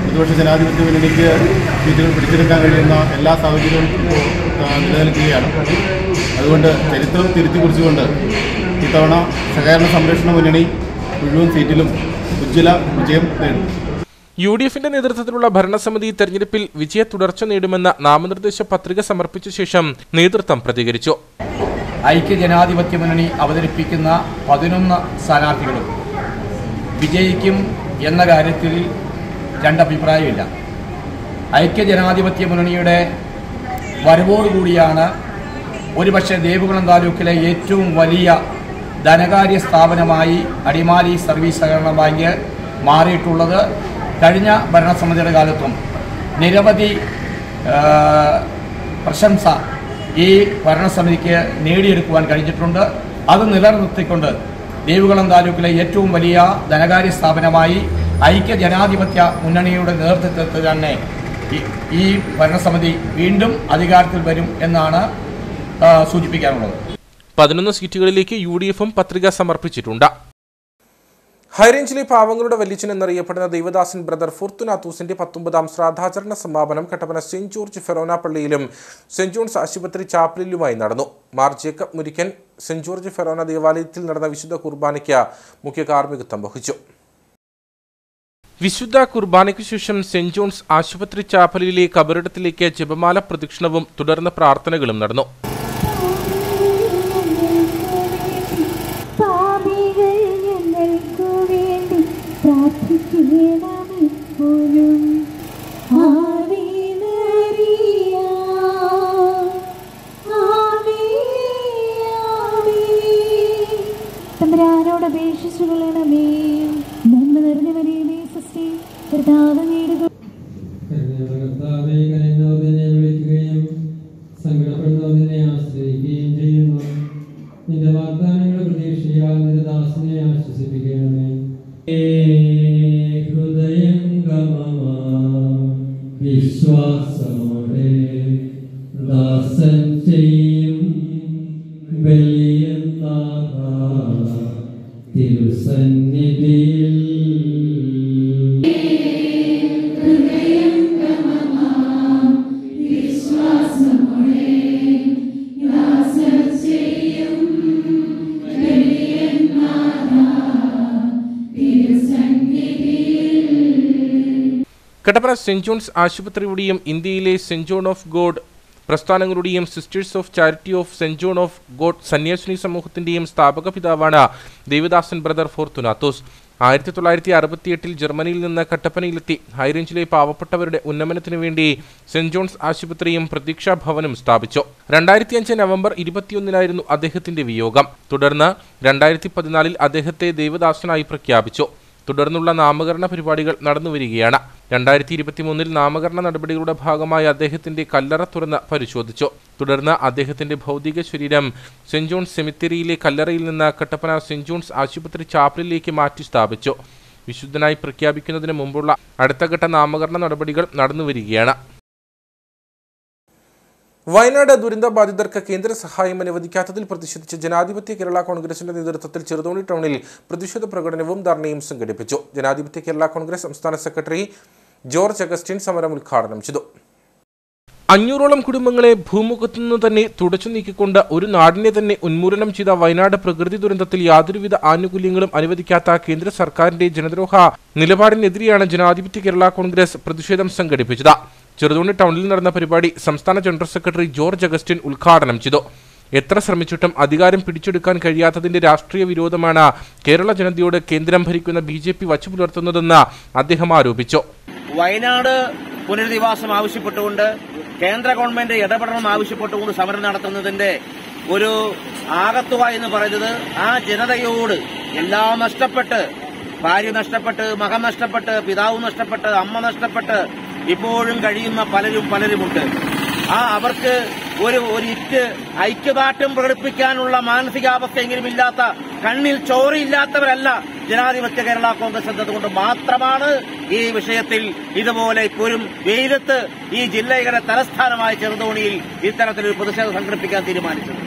ഇടതുപക്ഷ ജനാധിപത്യ മുന്നണിക്ക് സീറ്റുകൾ പിടിച്ചെടുക്കാൻ കഴിയുന്ന എല്ലാ സാഹചര്യവും നിലനിൽക്കുകയാണ്. അതുകൊണ്ട് ചരിത്രം തിരുത്തി കുറിച്ചുകൊണ്ട് ഇത്തവണ സഹകരണ സംരക്ഷണ മുന്നണി മുഴുവൻ സീറ്റിലും ഉജ്ജ്വല വിജയം നേടും. UDFന്റെ നേതൃത്വത്തിലുള്ള ഭരണസമിതി തെരഞ്ഞെടുപ്പിൽ വിജയ തുടർച്ച നേടുമെന്ന നാമനിർദ്ദേശ പത്രിക സമർപ്പിച്ച ശേഷം നേതൃത്വം പ്രതികരിച്ചു. ഐക്യജനാധിപത്യ മുന്നണി അവതരിപ്പിക്കുന്ന 11 സ്ഥാനാർത്ഥികളും വിജയിക്കും എന്ന കാര്യത്തിൽ രണ്ടഭിപ്രായമില്ല. ഐക്യജനാധിപത്യ മുന്നണിയുടെ വരവോടുകൂടിയാണ് ഒരുപക്ഷെ ദേവികുളം താലൂക്കിലെ ഏറ്റവും വലിയ ധനകാര്യ സ്ഥാപനമായി അടിമാലി സർവീസ് സഹകരണ ബാങ്ക് മാറിയിട്ടുള്ളത്. കഴിഞ്ഞ ഭരണസമിതിയുടെ കാലത്തും നിരവധി പ്രശംസ ഈ ഭരണസമിതിക്ക് നേടിയെടുക്കുവാൻ കഴിഞ്ഞിട്ടുണ്ട്. അത് നിലനിർത്തിക്കൊണ്ട് ദേവികുളം താലൂക്കിലെ ഏറ്റവും വലിയ ധനകാര്യ സ്ഥാപനമായി ഐക്യജനാധിപത്യ മുന്നണിയുടെ നേതൃത്വത്തിൽ തന്നെ ഈ ഭരണസമിതി വീണ്ടും അധികാരത്തിൽ വരും എന്നാണ് സൂചിപ്പിക്കാനുള്ളത്. 11 സീറ്റുകളിലേക്ക് UDFും പത്രിക സമർപ്പിച്ചിട്ടുണ്ട്. ഹൈറേഞ്ചിലെ പാവങ്ങളുടെ വല്യച്ഛൻ എന്നറിയപ്പെടുന്ന ദേവദാസൻ ബ്രദർ ഫോർത്തുനാത്തൂസിന്റെ 19ാം ശ്രാദ്ധാചരണ സമാപനം കട്ടപ്പന സെന്റ് ജോർജ് ഫെറോന പള്ളിയിലും സെന്റ് ജോൺസ് ആശുപത്രി ചാപ്പലിലുമായി നടന്നു. Mar Jacob Murikkan saint George forane ദേവാലയത്തിൽ നടന്ന വിശുദ്ധ കുർബാനയ്ക്ക് മുഖ്യ കാർമ്മികത്വം വഹിച്ചു. വിശുദ്ധ കുർബാനയ്ക്കു ശേഷം സെന്റ് ജോൺസ് ആശുപത്രി ചാപ്പലിലെ കബറിടത്തിലേക്ക് ജപമാല പ്രദക്ഷിണവും തുടർന്ന് പ്രാർത്ഥനകളും നടന്നു. സങ്കടപ്പെടുന്നതിനെ ആശ്രയിക്കുകയും ചെയ്യുന്നു. നിന്റെ വാഗ്ദാനങ്ങളുടെ പ്രതീക്ഷയാൽ നിന്റെ ദാസനെ ആശ്വസിപ്പിക്കണമേ. ഹൃദയംഗമമാ വിശ്വാസമോടെ ദാസൻ ചെയ്യും ബലിയെന്നാഥ തിരുസന്നിധിയിൽ. കട്ടപ്പന സെന്റ് ജോൺസ് ആശുപത്രിയുടെയും ഇന്ത്യയിലെ സെന്റ് ജോൺ ഓഫ് ഗോഡ് പ്രസ്ഥാനങ്ങളുടെയും sisters of charity of Saint John of God സന്യാസിനി സമൂഹത്തിന്റെയും സ്ഥാപക പിതാവാണ് ദേവദാസൻ ബ്രദർ ഫോർത്തുനാത്തോസ്. 1968 ജർമ്മനിയിൽ നിന്ന് കട്ടപ്പനയിലെത്തി ഹൈറേഞ്ചിലെ പാവപ്പെട്ടവരുടെ ഉന്നമനത്തിനു വേണ്ടി സെന്റ് ജോൺസ് ആശുപത്രിയും പ്രതീക്ഷാ ഭവനും സ്ഥാപിച്ചു. 2005 നവംബർ 21 അദ്ദേഹത്തിന്റെ വിയോഗം. തുടർന്ന് 2014 അദ്ദേഹത്തെ ദേവദാസനായി പ്രഖ്യാപിച്ചു. തുടർന്നുള്ള നാമകരണ പരിപാടികൾ നടന്നുവരികയാണ്. 2023 നാമകരണ നടപടികളുടെ ഭാഗമായി അദ്ദേഹത്തിന്റെ കല്ലറ തുറന്ന് പരിശോധിച്ചു. തുടർന്ന് അദ്ദേഹത്തിന്റെ ഭൗതിക ശരീരം സെന്റ് ജോൺസ് സെമിത്തേരിയിലെ കല്ലറയിൽ നിന്ന് കട്ടപ്പന സെന്റ് ജോൺസ് ആശുപത്രി ചാപ്പലിലേക്ക് മാറ്റി സ്ഥാപിച്ചു. വിശുദ്ധനായി പ്രഖ്യാപിക്കുന്നതിന് മുമ്പുള്ള അടുത്തഘട്ട നാമകരണ നടപടികൾ നടന്നുവരികയാണ്. വയനാട് ദുരന്തബാധിതർക്ക് കേന്ദ്ര സഹായം അനുവദിക്കാത്തതിൽ പ്രതിഷേധിച്ച് ജനാധിപത്യ കേരള കോൺഗ്രസിന്റെ നേതൃത്വത്തിൽ ചെറുതോണി ടൗണിൽ പ്രതിഷേധ പ്രകടനവും ധർണയും സംഘടിപ്പിച്ചു. ജനാധിപത്യ കേരള കോൺഗ്രസ് സംസ്ഥാന സെക്രട്ടറി ജോർജ് അഗസ്റ്റിൻ സമരം ഉദ്ഘാടനം ചെയ്തു. 500ഓളം കുടുംബങ്ങളെ ഭൂമുഖത്തുനിന്ന് തന്നെ തുടച്ചു നീക്കിക്കൊണ്ട് ഒരു നാടിനെ തന്നെ ഉന്മൂലനം ചെയ്ത വയനാട് പ്രകൃതി ദുരന്തത്തിൽ യാതൊരുവിധ ആനുകൂല്യങ്ങളും അനുവദിക്കാത്ത കേന്ദ്ര സർക്കാരിന്റെ ജനദ്രോഹ നിലപാടിനെതിരെയാണ് ജനാധിപത്യ കേരള കോൺഗ്രസ് പ്രതിഷേധം സംഘടിപ്പിച്ചത്. ചെറുതോണി ടൗണിൽ നടന്ന പരിപാടി സംസ്ഥാന ജനറൽ സെക്രട്ടറി ജോർജ് അഗസ്റ്റിൻ ഉദ്ഘാടനം ചെയ്തു. എത്ര ശ്രമിച്ചിട്ടും അധികാരം പിടിച്ചെടുക്കാൻ കഴിയാത്തതിന്റെ രാഷ്ട്രീയ വിരോധമാണ് കേരള ജനതയോട് കേന്ദ്രം ഭരിക്കുന്ന BJP വച്ചുപുലർത്തുന്നതെന്ന് അദ്ദേഹം ആരോപിച്ചു. വയനാട് പുനരധിവാസം ആവശ്യപ്പെട്ടുകൊണ്ട് കേന്ദ്ര ഗവൺമെന്റ് ഇടപെടണം ആവശ്യപ്പെട്ടുകൊണ്ട് സമരം നടത്തുന്നതിന്റെ ഒരു ആകത്തുക എന്ന് പറയുന്നത് ആ ജനതയോട് എല്ലാം നഷ്ടപ്പെട്ട്, ഭാര്യ നഷ്ടപ്പെട്ട്, മകൻ നഷ്ടപ്പെട്ട്, പിതാവ് നഷ്ടപ്പെട്ട്, അമ്മ നഷ്ടപ്പെട്ട് ഇപ്പോഴും കഴിയുന്ന പലരുമുണ്ട്. അവർക്ക് ഒരു ഇറ്റ് ഐക്യദാർഢ്യം പ്രകടിപ്പിക്കാനുള്ള മാനസികാവസ്ഥയെങ്കിലും ഇല്ലാത്ത, കണ്ണിൽ ചോരയില്ലാത്തവരല്ല ജനാധിപത്യ കേരള കോൺഗ്രസ് എന്നതുകൊണ്ട് മാത്രമാണ് ഈ വിഷയത്തിൽ ഇതുപോലെ ഇപ്പോഴും വെയിലത്ത് ഈ ജില്ലയുടെ തലസ്ഥാനമായ ചെറുതോണിയിൽ ഇത്തരത്തിലൊരു പ്രതിഷേധം സംഘടിപ്പിക്കാൻ തീരുമാനിച്ചത്.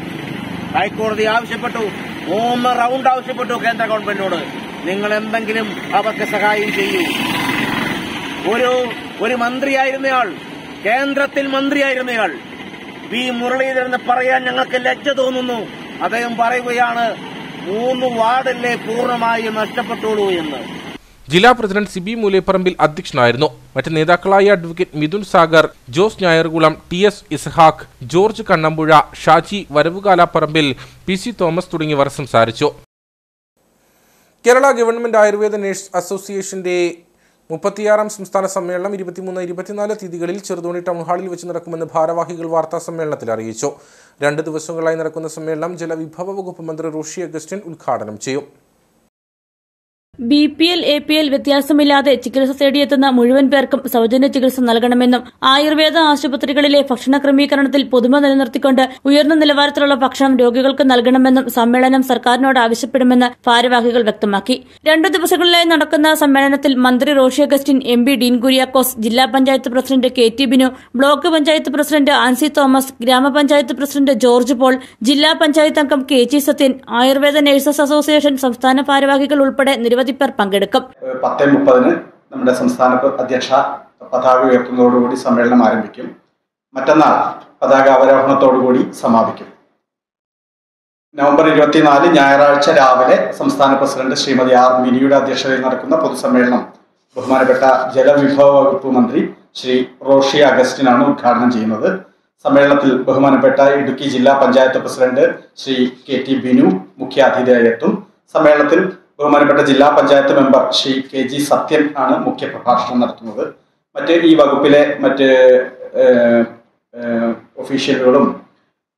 ഹൈക്കോടതി ആവശ്യപ്പെട്ടു, 3 റൌണ്ട് ആവശ്യപ്പെട്ടു കേന്ദ്ര ഗവൺമെന്റിനോട്, നിങ്ങൾ എന്തെങ്കിലും അവർക്ക് സഹായം ചെയ്യൂ. ഒരു മന്ത്രിയായിരുന്നയാൾ, കേന്ദ്രത്തിൽ മന്ത്രിയായിരുന്നയാൾ വി മുരളീധരനെ പറയാൻ ഞങ്ങൾക്ക് ലജ്ജ തോന്നുന്നു. അദ്ദേഹം പറയുകയാണ് 3 വാർഡല്ലേ പൂർണ്ണമായി നഷ്ടപ്പെട്ടുള്ളൂ എന്ന്. ജില്ലാ പ്രസിഡന്റ് സിബി മൂലേപ്പറമ്പിൽ അധ്യക്ഷനായിരുന്നു. മറ്റ് നേതാക്കളായ advocate Mithun Sagar, Jose Njayarkulam, TS Ishaq, George Kannampuzha, Shaji Varavukalaparambil, PC Thomas തുടങ്ങിയവർ സംസാരിച്ചു. കേരള ഗവൺമെന്റ് ആയുർവേദ നഴ്സ് അസോസിയേഷന്റെ 36ാം സംസ്ഥാന സമ്മേളനം 23-24 തീയതികളിൽ ചെറുതോണി ടൗൺ ഹാളിൽ വെച്ച് നടക്കുമെന്ന് ഭാരവാഹികൾ വാർത്താ സമ്മേളനത്തിൽ അറിയിച്ചു. 2 ദിവസങ്ങളായി നടക്കുന്ന സമ്മേളനം ജലവിഭവ വകുപ്പ് മന്ത്രി റോഷി അഗസ്റ്റിൻ ഉദ്ഘാടനം ചെയ്യും. BPL, APL വ്യത്യാസമില്ലാതെ ചികിത്സ തേടിയെത്തുന്ന മുഴുവൻ പേർക്കും സൗജന്യ ചികിത്സ നൽകണമെന്നും ആയുർവേദ ആശുപത്രികളിലെ ഭക്ഷണ ക്രമീകരണത്തിൽ പുതുമ നിലനിർത്തിക്കൊണ്ട് ഉയർന്ന നിലവാരത്തിലുള്ള ഭക്ഷണം രോഗികൾക്ക് നൽകണമെന്നും സമ്മേളനം സർക്കാരിനോട് ആവശ്യപ്പെടുമെന്ന് ഭാരവാഹികൾ വ്യക്തമാക്കി. 2 ദിവസങ്ങളിലായി നടക്കുന്ന സമ്മേളനത്തിൽ മന്ത്രി റോഷി അഗസ്റ്റിൻ, MP ഡീൻ കുര്യാക്കോസ്, ജില്ലാ panchayat president KT Binu, block panchayat president Ancy Thomas, ഗ്രാമപഞ്ചായത്ത് പ്രസിഡന്റ് ജോർജ് പോൾ, ജില്ലാ പഞ്ചായത്ത് അംഗം KG Sathyan, Ayurveda nurses association സംസ്ഥാന ഭാരവാഹികൾ ഉൾപ്പെടെ നിരവധി പേർ പങ്കെടുക്കും. 10:30 നമ്മുടെ സംസ്ഥാന അധ്യക്ഷ പതാക ഉയർത്തുന്നതോടുകൂടി സമ്മേളനം ആരംഭിക്കും. മറ്റന്നാൾ പതാക അവരോഹണത്തോടുകൂടി സമാപിക്കും. നവംബർ 24 ഞായറാഴ്ച രാവിലെ സംസ്ഥാന പ്രസിഡന്റ് ശ്രീമതി R മിനിയുടെ അധ്യക്ഷതയിൽ നടക്കുന്ന പൊതുസമ്മേളനം ബഹുമാനപ്പെട്ട ജലവിഭവ വകുപ്പ് മന്ത്രി ശ്രീ റോഷി അഗസ്റ്റിനാണ് ഉദ്ഘാടനം ചെയ്യുന്നത്. സമ്മേളനത്തിൽ ബഹുമാനപ്പെട്ട ഇടുക്കി ജില്ലാ പഞ്ചായത്ത് പ്രസിഡന്റ് ശ്രീ KT ബിനു മുഖ്യാതിഥിയായി എത്തും. സമ്മേളനത്തിൽ ബഹുമാനപ്പെട്ട ജില്ലാ പഞ്ചായത്ത് മെമ്പർ ശ്രീ KG സത്യൻ ആണ് മുഖ്യ പ്രഭാഷണം നടത്തുന്നത്. ഈ വകുപ്പിലെ മറ്റ് ഒഫീഷ്യലുകളും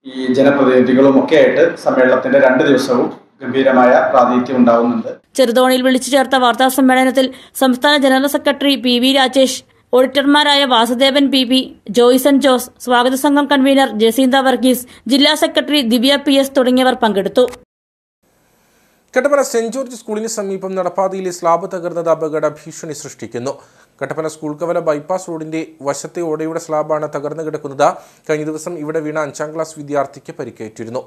ഈ ജനപ്രതിനിധികളും ഒക്കെ ആയിട്ട് സമ്മേളനത്തിന്റെ 2 ദിവസവും ഗംഭീരമായ പ്രാതിനിധ്യം ഉണ്ടാവുന്നുണ്ട്. ചെറുതോണിയിൽ വിളിച്ചു ചേർത്ത വാർത്താ സമ്മേളനത്തിൽ സംസ്ഥാന ജനറൽ സെക്രട്ടറി PV രാജേഷ്, ഓഡിറ്റർമാരായ വാസുദേവൻ PP, ജോയ്സൺ ജോസ്, സ്വാഗത സംഘം കൺവീനർ ജസീന്ത വർഗീസ്, ജില്ലാ സെക്രട്ടറി ദിവ്യ PS തുടങ്ങിയവർ പങ്കെടുത്തു. കട്ടപ്പന സെന്റ് ജോർജ് സ്കൂളിന് സമീപം നടപ്പാതയിലെ സ്ലാബ് തകർന്നത് അപകട ഭീഷണി സൃഷ്ടിക്കുന്നു. കട്ടപ്പന സ്കൂൾ കവല ബൈപ്പാസ് റോഡിന്റെ വശത്തെ ഓടയുടെ സ്ലാബാണ് തകർന്നു കിടക്കുന്നത്. കഴിഞ്ഞ ദിവസം ഇവിടെ വീണ 5ാം ക്ലാസ് വിദ്യാർത്ഥിക്ക് പരിക്കേറ്റിരുന്നു.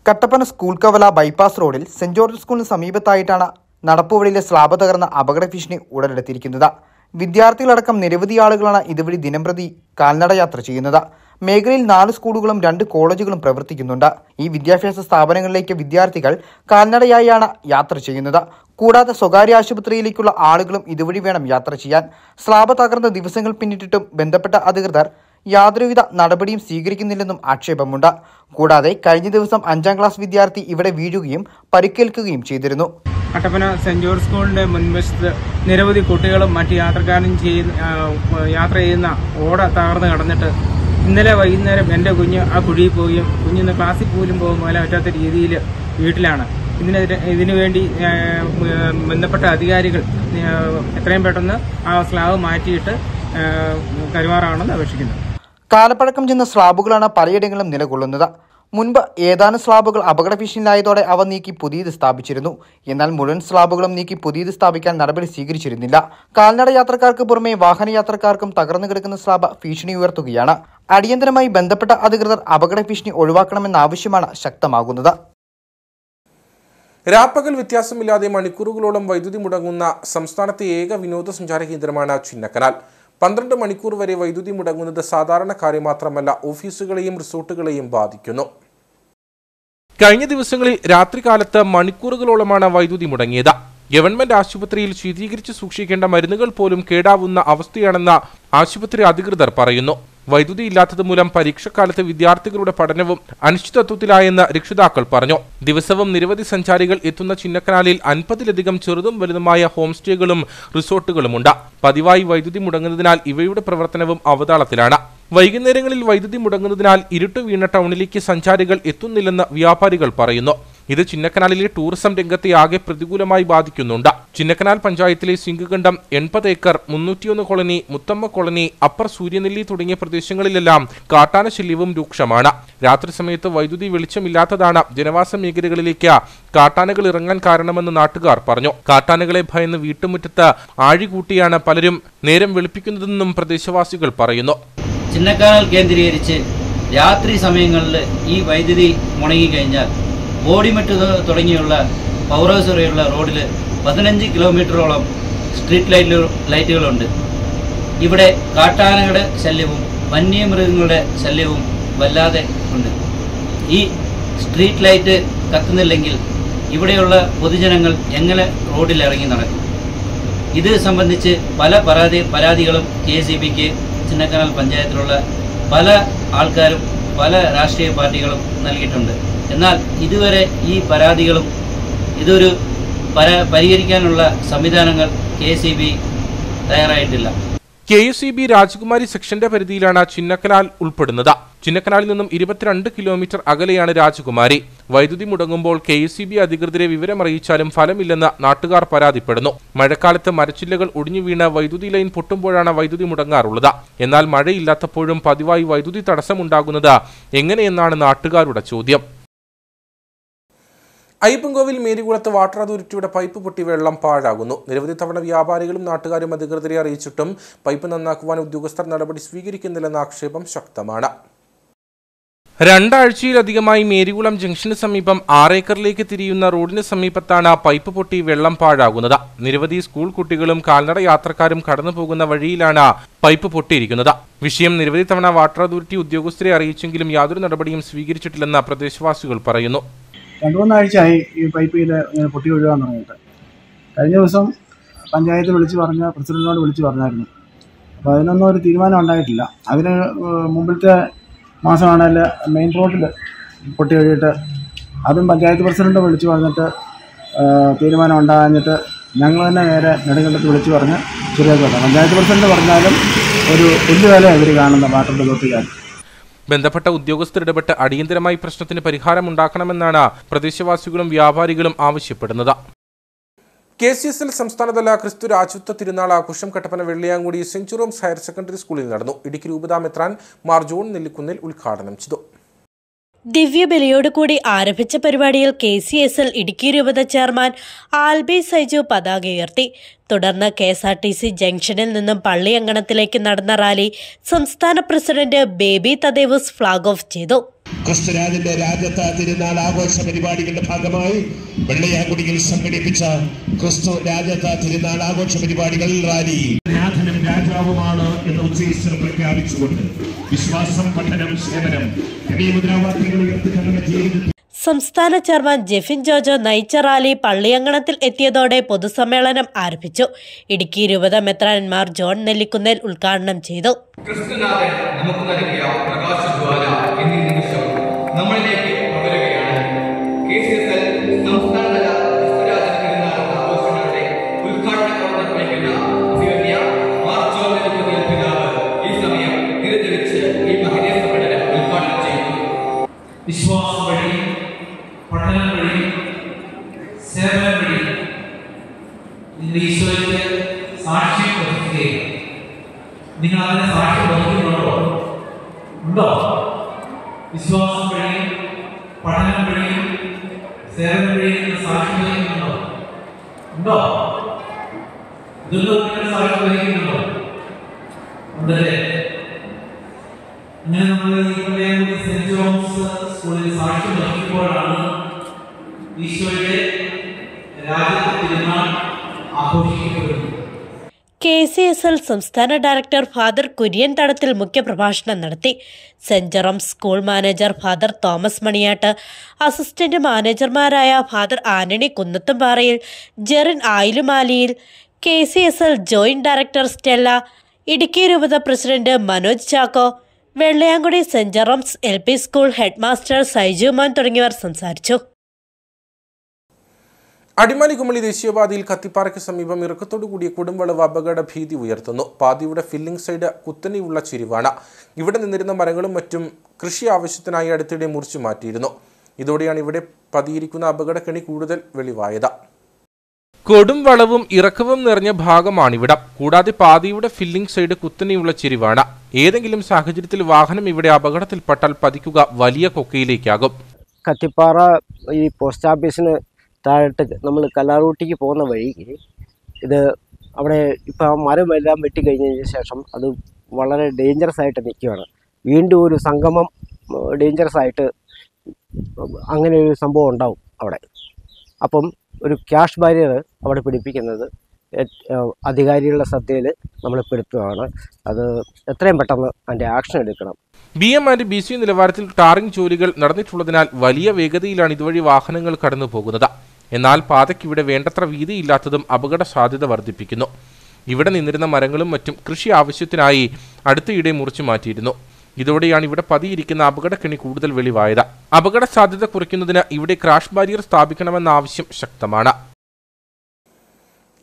കട്ടപ്പന സ്കൂൾ കവല ബൈപ്പാസ് റോഡിൽ സെന്റ് ജോർജ് സ്കൂളിന് സമീപത്തായിട്ടാണ് നടപ്പുവഴിയിലെ സ്ലാബ് തകർന്ന അപകട ഭീഷണി ഉടലെടുത്തിരിക്കുന്നത്. വിദ്യാർത്ഥികളടക്കം നിരവധി ആളുകളാണ് ഇതുവഴി ദിനംപ്രതി കാൽനട യാത്ര ചെയ്യുന്നത്. മേഖലയിൽ 4 സ്കൂളുകളും 2 കോളേജുകളും പ്രവർത്തിക്കുന്നുണ്ട്. ഈ വിദ്യാഭ്യാസ സ്ഥാപനങ്ങളിലേക്ക് വിദ്യാർത്ഥികൾ കാൽനടയായാണ് യാത്ര ചെയ്യുന്നത്. കൂടാതെ സ്വകാര്യ ആശുപത്രിയിലേക്കുള്ള ആളുകളും ഇതുവഴി വേണം യാത്ര ചെയ്യാൻ. സ്ലാബ് തകർന്ന ദിവസങ്ങൾ പിന്നിട്ടിട്ടും ബന്ധപ്പെട്ട അധികൃതർ യാതൊരുവിധ നടപടിയും സ്വീകരിക്കുന്നില്ലെന്നും ആക്ഷേപമുണ്ട്. കൂടാതെ കഴിഞ്ഞ ദിവസം 5ാം ക്ലാസ് വിദ്യാർത്ഥി ഇവിടെ വീഴുകയും പരിക്കേൽക്കുകയും ചെയ്തിരുന്നു. കട്ടപ്പന സെന്റ് ജോർജ് സ്കൂളിന്റെ മുൻവശത്ത് നിരവധി കുട്ടികളും മറ്റ് യാത്രക്കാരും യാത്ര ചെയ്യുന്ന ഓട തകർന്ന് കടന്നിട്ട് ഇന്നലെ വൈകുന്നേരം എൻ്റെ കുഞ്ഞ് ആ കുഴിയിൽ പോവുകയും കുഞ്ഞിന്ന് ക്ലാസ്സിൽ പോലും പോകുമ്പോൾ പറ്റാത്ത രീതിയിൽ വീട്ടിലാണ്. ഇതിനുവേണ്ടി ബന്ധപ്പെട്ട അധികാരികൾ എത്രയും പെട്ടെന്ന് ആ സ്ലാബ് മാറ്റിയിട്ട് കരുമാറാണെന്ന് അപേക്ഷിക്കുന്നു. കാലപ്പഴക്കം ചെന്ന സ്ലാബുകളാണ് പലയിടങ്ങളിലും നിലകൊള്ളുന്നത്. മുൻപ് ഏതാനും സ്ലാബുകൾ അപകട ഭീഷണിയിലായതോടെ അവ നീക്കി പുതിയത് സ്ഥാപിച്ചിരുന്നു. എന്നാൽ മുഴുവൻ സ്ലാബുകളും നീക്കി പുതിയത് സ്ഥാപിക്കാൻ നടപടി സ്വീകരിച്ചിരുന്നില്ല. കാൽനട യാത്രക്കാർക്ക് പുറമെ വാഹനയാത്രക്കാർക്കും തകർന്നു കിടക്കുന്ന സ്ലാബ് ഭീഷണി ഉയർത്തുകയാണ്. അടിയന്തരമായി ബന്ധപ്പെട്ട അധികൃതർ അപകട ഭീഷണി ഒഴിവാക്കണമെന്ന ആവശ്യമാണ് ശക്തമാകുന്നത്. രാപ്പകൽ വ്യത്യാസമില്ലാതെ മണിക്കൂറുകളോളം വൈദ്യുതി മുടങ്ങുന്ന സംസ്ഥാനത്തെ ഏക വിനോദസഞ്ചാര കേന്ദ്രമാണ് ചിന്നക്കനാൽ. 12 മണിക്കൂർ വരെ വൈദ്യുതി മുടങ്ങുന്നത് സാധാരണക്കാരെ മാത്രമല്ല, ഓഫീസുകളെയും റിസോർട്ടുകളെയും ബാധിക്കുന്നു. കഴിഞ്ഞ ദിവസങ്ങളിൽ രാത്രികാലത്ത് മണിക്കൂറുകളോളമാണ് വൈദ്യുതി മുടങ്ങിയത്. ഗവൺമെന്റ് ആശുപത്രിയിൽ ശീതീകരിച്ച് സൂക്ഷിക്കേണ്ട മരുന്നുകൾ പോലും കേടാവുന്ന അവസ്ഥയാണെന്ന് ആശുപത്രി അധികൃതർ പറയുന്നു. വൈദ്യുതി ഇല്ലാത്തത് മൂലം പരീക്ഷക്കാലത്ത് വിദ്യാർത്ഥികളുടെ പഠനവും അനിശ്ചിതത്വത്തിലായെന്ന് രക്ഷിതാക്കൾ പറഞ്ഞു. ദിവസവും നിരവധി സഞ്ചാരികൾ എത്തുന്ന ചിന്നക്കനാലിൽ 50-ലധികം ചെറുതും വലുതുമായ ഹോം സ്റ്റേകളും റിസോർട്ടുകളുമുണ്ട്. പതിവായി വൈദ്യുതി മുടങ്ങുന്നതിനാൽ ഇവയുടെ പ്രവർത്തനവും അവതാളത്തിലാണ്. വൈകുന്നേരങ്ങളിൽ വൈദ്യുതി മുടങ്ങുന്നതിനാൽ ഇരുട്ടു വീണ ടൗണിലേക്ക് സഞ്ചാരികൾ എത്തുന്നില്ലെന്ന് വ്യാപാരികൾ പറയുന്നു. ഇത് ചിന്നക്കനാലിലെ ടൂറിസം രംഗത്തെ ആകെ പ്രതികൂലമായി ബാധിക്കുന്നുണ്ട്. ചിന്നക്കനാൽ പഞ്ചായത്തിലെ സിംഗുകണ്ടം 80 acre 301 colony, Muthamma colony, upper Suryanelli തുടങ്ങിയ പ്രദേശങ്ങളിലെല്ലാം കാട്ടാന ശല്യവും രൂക്ഷമാണ്. രാത്രി സമയത്ത് വൈദ്യുതി വെളിച്ചമില്ലാത്തതാണ് ജനവാസ മേഖലകളിലേക്ക് കാട്ടാനകൾ ഇറങ്ങാൻ കാരണമെന്ന് നാട്ടുകാർ പറഞ്ഞു. കാട്ടാനകളെ ഭയന്ന് വീട്ടുമുറ്റത്ത് ആഴികൂട്ടിയാണ് പലരും നേരം വെളുപ്പിക്കുന്നതെന്നും പ്രദേശവാസികൾ പറയുന്നു. ചിന്നക്കനാൽ കേന്ദ്രീകരിച്ച് രാത്രി സമയങ്ങളിൽ ഈ വൈദ്യുതി മുടങ്ങിക്കഴിഞ്ഞാൽ ബോഡിമെട്ട് തുടങ്ങിയുള്ള പവർ ഹൗസ് വരെയുള്ള റോഡിൽ 15 കിലോമീറ്ററോളം സ്ട്രീറ്റ് ലൈറ്റുകളുണ്ട്. ഇവിടെ കാട്ടാനകളുടെ ശല്യവും വന്യമൃഗങ്ങളുടെ ശല്യവും വല്ലാതെ ഉണ്ട്. ഈ സ്ട്രീറ്റ് ലൈറ്റ് കത്തുന്നില്ലെങ്കിൽ ഇവിടെയുള്ള പൊതുജനങ്ങൾ എങ്ങനെ റോഡിൽ ഇറങ്ങി നടക്കും? ഇത് സംബന്ധിച്ച് പല പരാതികളും KSEBക്ക് ചിന്നക്കനാൽ പഞ്ചായത്തിലുള്ള പല ആൾക്കാരും പല രാഷ്ട്രീയ പാർട്ടികളും നൽകിയിട്ടുണ്ട്. എന്നാൽ ഇതുവരെ ഈ പരാതികളും ഇതൊരു പരിഹരിക്കാനുള്ള സംവിധാനങ്ങൾ KSEB തയ്യാറായിട്ടില്ല. KSEB രാജകുമാരി സെക്ഷന്റെ പരിധിയിലാണ് ചിന്നക്കനാൽ ഉൾപ്പെടുന്നത്. ചിന്നക്കനാലിൽ നിന്നും 22 കിലോമീറ്റർ അകലെയാണ് രാജകുമാരി. വൈദ്യുതി മുടങ്ങുമ്പോൾ KSEB അധികൃതരെ വിവരമറിയിച്ചാലും ഫലമില്ലെന്ന് നാട്ടുകാർ പരാതിപ്പെടുന്നു. മഴക്കാലത്ത് മരച്ചില്ലകൾ ഒടിഞ്ഞു വീണ് വൈദ്യുതി ലൈൻ പൊട്ടുമ്പോഴാണ് വൈദ്യുതി മുടങ്ങാറുള്ളത്. എന്നാൽ മഴയില്ലാത്തപ്പോഴും പതിവായി വൈദ്യുതി തടസ്സമുണ്ടാകുന്നത് എങ്ങനെയെന്നാണ് നാട്ടുകാരുടെ ചോദ്യം. അയ്യപ്പൻകോവിൽ മേരികുളത്ത് വാട്ടർ അതോറിറ്റിയുടെ പൈപ്പ് പൊട്ടി വെള്ളം പാഴാകുന്നു. നിരവധി തവണ വ്യാപാരികളും നാട്ടുകാരും അധികൃതരെ അറിയിച്ചിട്ടും പൈപ്പ് നന്നാക്കുവാൻ ഉദ്യോഗസ്ഥർ നടപടി സ്വീകരിക്കുന്നില്ലെന്ന ആക്ഷേപം ശക്തമാണ്. 2 ആഴ്ചയിലധികമായി മേരികുളം ജംഗ്ഷന് സമീപം 6 ഏക്കറിലേക്ക് തിരിയുന്ന റോഡിന് സമീപത്താണ് പൈപ്പ് പൊട്ടി വെള്ളം പാഴാകുന്നത്. നിരവധി സ്കൂൾ കുട്ടികളും കാൽനട യാത്രക്കാരും കടന്നുപോകുന്ന വഴിയിലാണ് പൈപ്പ് പൊട്ടിയിരിക്കുന്നത്. വിഷയം നിരവധി തവണ വാട്ടർ അതോറിറ്റി ഉദ്യോഗസ്ഥരെ അറിയിച്ചെങ്കിലും യാതൊരു നടപടിയും സ്വീകരിച്ചിട്ടില്ലെന്ന് പ്രദേശവാസികൾ പറയുന്നു. 2-3 ആഴ്ചയായി ഈ പൈപ്പിൽ ഇങ്ങനെ പൊട്ടി ഒഴുകാൻ തുടങ്ങിയിട്ട്. കഴിഞ്ഞ ദിവസം പഞ്ചായത്ത് പ്രസിഡന്റിനോട് വിളിച്ച് പറഞ്ഞായിരുന്നു. അപ്പോൾ അതിനൊന്നും ഒരു തീരുമാനം ഉണ്ടായിട്ടില്ല. അതിന് മുമ്പിലത്തെ മാസമാണെങ്കിൽ മെയിൻ റോഡിൽ പൊട്ടി ഒഴുകിയിട്ട് അതും പഞ്ചായത്ത് പ്രസിഡന്റ് വിളിച്ച് പറഞ്ഞിട്ട് തീരുമാനം ഉണ്ടാകാഞ്ഞിട്ട് ഞങ്ങൾ തന്നെ നേരെ നെടുങ്കണ്ടത്ത് വിളിച്ച് പറഞ്ഞ് ശരിയാക്കി വെക്കാം. പഞ്ചായത്ത് പ്രസിഡന്റ് പറഞ്ഞാലും ഒരു പുല്ലുവില ഇവർ കാണുന്ന വാട്ടർ അതോറിറ്റിക്കാർ. ബന്ധപ്പെട്ട ഉദ്യോഗസ്ഥർ ഇടപെട്ട് അടിയന്തരമായി പ്രശ്നത്തിന് പരിഹാരമുണ്ടാക്കണമെന്നാണ് പ്രദേശവാസികളും വ്യാപാരികളും ആവശ്യപ്പെടുന്നത്. KCSL സംസ്ഥാനതല ക്രിസ്തു രാജ്യത്വ തിരുനാൾ ആഘോഷം Kattappana Velliyamkudi saint George higher secondary സ്കൂളിൽ നടന്നു. ഇടുക്കി രൂപതാ മെത്രാൻ മാർ ജോൺ നെല്ലിക്കുന്നിൽ ഉദ്ഘാടനം ചെയ്തു. ദിവ്യബലിയോടുകൂടി ആരംഭിച്ച പരിപാടിയിൽ KCSL ഇടുക്കി രൂപത ചെയർമാൻ ആൽബി സൈജു പതാക ഉയർത്തി. തുടർന്ന് KSRTC ജംഗ്ഷനിൽ നിന്നും പള്ളിയങ്കണത്തിലേക്ക് നടന്ന റാലി സംസ്ഥാന പ്രസിഡന്റ് ബേബി തദേവുസ് ഫ്ളാഗ് ഓഫ് ചെയ്തു. ക്രിസ്തുരാജന്റെ രാജ്യത്വ തിരുനാൾ ആഘോഷ പരിപാടികളുടെ ഭാഗമായി വെള്ളയാങ്കുടിയിൽ സംഘടിപ്പിച്ച ക്രിസ്തു രാജ്യത്വ തിരുനാൾ ആഘോഷ പരിപാടികൾ റാലി നാഥനും രാജാവുമാണ് എന്ന ഉദ്ദേശം പ്രഖ്യാപിച്ചുകൊണ്ട് വിശ്വാസം, പഠനം, സേവനം എന്നീ മുദ്രാവാക്യങ്ങൾ ഉയർത്തിക്കൊണ്ട് ജീവിതത്തിൽ സംസ്ഥാന ചെയർമാൻ ജെഫിൻ ജോജോ നയിച്ച റാലി പള്ളിയങ്കണത്തിൽ എത്തിയതോടെ പൊതുസമ്മേളനം ആരംഭിച്ചു. ഇടുക്കി രൂപത മെത്രാൻമാർ ജോൺ നെല്ലിക്കുന്നേൽ ഉദ്ഘാടനം ചെയ്തു. ക്രിസ്തുനാഥൻ നമുക്ക് നൽകിയ പ്രകാശജ്വാല എന്നീ നിമിഷം നമ്മളിലേക്ക് പകരുകയാണ്. KCSL സംസ്ഥാനതല ക്രിസ്തുരാജ തിരുനാൾ ആഘോഷങ്ങളുടെ ഉദ്ഘാടന കർമ്മം നിർവഹിക്കുന്ന ദിവ്യ മാർ ജോൺ നെല്ലിക്കുന്നേൽ പിതാവ് ഈ സമയം നിരഞ്ജനിച്ച് ഈ മഹനീയ സമ്മേളനം ഉദ്ഘാടനം ചെയ്യുന്നു. വിശ്വാസം വഴി, പഠനം വഴി, സേവനം വഴി നിങ്ങൾ ഈശോയ്ക്ക് സാക്ഷ്യം വഹിക്കുകയും നിങ്ങൾ അതിനെ സാക്ഷ്യം വഹിക്കുന്നുണ്ടോ? ഉണ്ടോ? വിശ്വാസം വഴി, പഠനം വഴി, സേവനം വഴി നിങ്ങൾ സാക്ഷ്യം വഹിക്കുന്നുണ്ടോ? ഉണ്ടോ? ഇതൊന്നും നിങ്ങൾ സാക്ഷ്യം വഹിക്കുന്നുണ്ടോ? ഉണ്ടല്ലേ? അങ്ങനെ നമ്മൾ ഈ സെന്റ് ജോൺസ് സ്കൂളിൽ സാക്ഷ്യം വഹിക്കുമ്പോഴാണ് ഈശോയുടെ രാജ്യത്വ തിരുനാൾ ആഘോഷിക്കപ്പെടുന്നത്. KCSL സംസ്ഥാന ഡയറക്ടർ ഫാദർ കുര്യൻ തടത്തിൽ മുഖ്യപ്രഭാഷണം നടത്തി. Saint Jerome's school manager father Thomas Maniyattu, assistant മാനേജർമാരായ father Antony Kunnathumparayil, Jerin Ayilumaliyil, KCSL joint director Stella, Idukki രൂപത president Manoj Chacko, Vellayamkudi Saint Jerome's LP school head master Saiju Mon തുടങ്ങിയവർ സംസാരിച്ചു. അടിമാലി കുമളി ദേശീയപാതയിൽ കത്തിപ്പാറയ്ക്ക് സമീപം ഇറക്കത്തോടുകൂടിയ കൊടുംവളവ് അപകട ഭീതി ഉയർത്തുന്നു. പാതയുടെ ഫില്ലിംഗ് സൈഡ് കുത്തനെയുള്ള ചെരിവാണ്. ഇവിടെ നിന്നിരുന്ന മരങ്ങളും മറ്റും കൃഷി ആവശ്യത്തിനായി അടുത്തിടെ മുറിച്ചു മാറ്റിയിരുന്നു. ഇതോടെയാണ് ഇവിടെ പതിയിരിക്കുന്ന അപകടക്കെണി കൂടുതൽ വെളിവായത്. കൊടും വളവും ഇറക്കവും നിറഞ്ഞ ഭാഗമാണിവിടം. കൂടാതെ പാതയുടെ ഫില്ലിംഗ് സൈഡ് കുത്തനെയുള്ള ചെരിവാണ്. ഏതെങ്കിലും സാഹചര്യത്തിൽ വാഹനം ഇവിടെ അപകടത്തിൽപ്പെട്ടാൽ പതിക്കുക വലിയ കൊക്കയിലേക്കാകും. കത്തിപ്പാറ ഈ പോസ്റ്റ് ഓഫീസിന് താഴോട്ട് നമ്മൾ കല്ലാറൂട്ടിക്ക് പോകുന്ന വഴി ഇത് അവിടെ ഇപ്പോൾ മരമെല്ലാം വെട്ടിക്കഴിഞ്ഞതിന് ശേഷം അത് വളരെ ഡേഞ്ചറസ് ആയിട്ട് നിൽക്കുകയാണ്. വീണ്ടും ഒരു സംഗമം ഡേഞ്ചറസ് ആയിട്ട് അങ്ങനെ ഒരു സംഭവം ഉണ്ടാവും അവിടെ. അപ്പം ഒരു ക്യാഷ് ബാരിയർ അവിടെ പിടിപ്പിക്കുന്നത് അധികാരികളുടെ ശ്രദ്ധയിൽ നമ്മൾ പെടുത്തുകയാണ്. അത് എത്രയും പെട്ടെന്ന് അതിൻ്റെ ആക്ഷൻ എടുക്കണം. BM and BC നിലവാരത്തിൽ ടാറിംഗ് ജോലികൾ നടന്നിട്ടുള്ളതിനാൽ വലിയ വേഗതയിലാണ് ഇതുവഴി വാഹനങ്ങൾ കടന്നു പോകുന്നത്. എന്നാൽ പാതയ്ക്കിവിടെ വേണ്ടത്ര വീതിയില്ലാത്തതും അപകട സാധ്യത വർദ്ധിപ്പിക്കുന്നു. ഇവിടെ നിന്നിരുന്ന മരങ്ങളും മറ്റും കൃഷി ആവശ്യത്തിനായി അടുത്തയിടെ മുറിച്ചു മാറ്റിയിരുന്നു. ഇതോടെയാണ് ഇവിടെ പതിയിരിക്കുന്ന അപകടക്കെണി കൂടുതൽ വെളിവായത്. അപകട സാധ്യത കുറയ്ക്കുന്നതിന് ഇവിടെ ക്രാഷ് ബാരിയർ സ്ഥാപിക്കണമെന്ന ആവശ്യം ശക്തമാണ്.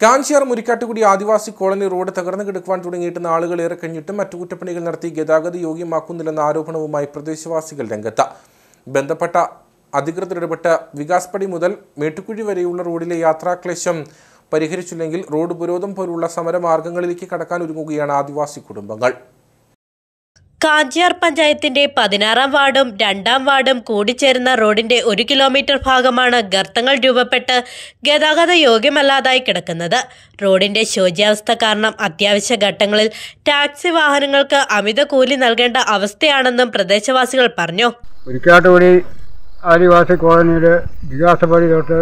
കാഞ്ചിയാർ മുരിക്കാട്ടുകുടി ആദിവാസി കോളനി റോഡ് തകർന്നു കിടക്കുവാൻ തുടങ്ങിയിട്ട് നാളുകൾ ഏറെ കഴിഞ്ഞിട്ടും അറ്റകുറ്റപ്പണികൾ നടത്തി ഗതാഗത യോഗ്യമാക്കുന്നില്ലെന്ന ആരോപണവുമായി പ്രദേശവാസികൾ രംഗത്ത്. ബന്ധപ്പെട്ട അധികൃതർ ഇടപെട്ട് വികാസ്പടി മുതൽ മേട്ടുക്കുഴി വരെയുള്ള റോഡിലെ യാത്രാക്ലേശം പരിഹരിച്ചില്ലെങ്കിൽ റോഡ് ഉപരോധം പോലുള്ള സമരമാർഗങ്ങളിലേക്ക് കടക്കാൻ ഒരുങ്ങുകയാണ് ആദിവാസി കുടുംബങ്ങൾ. കാഞ്ചിയാർ പഞ്ചായത്തിന്റെ 16-ാം വാർഡും 2-ാം വാർഡും കൂടിച്ചേരുന്ന റോഡിന്റെ 1 കിലോമീറ്റർ ഭാഗമാണ് ഗർത്തങ്ങൾ രൂപപ്പെട്ട് ഗതാഗത യോഗ്യമല്ലാതായി കിടക്കുന്നത്. റോഡിന്റെ ശോച്യാവസ്ഥ കാരണം അത്യാവശ്യ ഘട്ടങ്ങളിൽ ടാക്സി വാഹനങ്ങൾക്ക് അമിത കൂലി നൽകേണ്ട അവസ്ഥയാണെന്നും പ്രദേശവാസികൾ പറഞ്ഞു. മുരിക്കാട്ടുകുടി ആദിവാസി കോളനിയിലെ വികാസപടി തൊട്ട്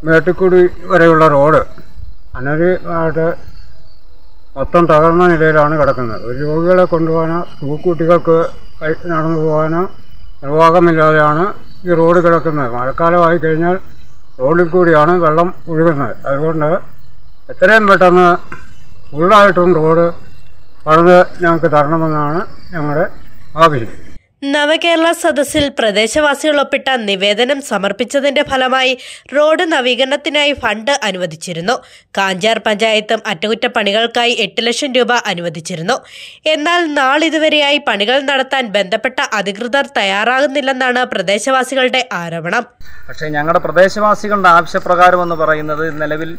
മേട്ടുക്കുടി വരെയുള്ള റോഡ് അനധികൃതമായിട്ട് മൊത്തം തകർന്ന നിലയിലാണ് കിടക്കുന്നത്. ഒരു രോഗികളെ കൊണ്ടുപോകാനോ സ്കൂൾ കുട്ടികൾക്ക് നടന്നു പോകാനോ നിർവാഹമില്ലാതെയാണ് ഈ റോഡ് കിടക്കുന്നത്. മഴക്കാലമായി കഴിഞ്ഞാൽ റോഡിൽ കൂടിയാണ് വെള്ളം ഒഴുകുന്നത്. അതുകൊണ്ട് എത്രയും പെട്ടെന്ന് ഫുള്ളായിട്ടും റോഡ് പണിത് ഞങ്ങൾക്ക് തരണമെന്നാണ് ഞങ്ങളുടെ ആവശ്യം. നവകേരള സദസ്സിൽ പ്രദേശവാസികൾ ഒപ്പിട്ട നിവേദനം സമർപ്പിച്ചതിന്റെ ഫലമായി റോഡ് നവീകരണത്തിനായി ഫണ്ട് അനുവദിച്ചിരുന്നു. കാഞ്ചിയാർ പഞ്ചായത്തും അറ്റകുറ്റപ്പണികൾക്കായി 8 ലക്ഷം രൂപ അനുവദിച്ചിരുന്നു. എന്നാൽ നാളിതുവരെയായി പണികൾ നടത്താൻ ബന്ധപ്പെട്ട അധികൃതർ തയ്യാറാകുന്നില്ലെന്നാണ് പ്രദേശവാസികളുടെ ആരോപണം. പക്ഷേ ഞങ്ങളുടെ പ്രദേശവാസികളുടെ ആവശ്യപ്രകാരം എന്ന് പറയുന്നത് നിലവിൽ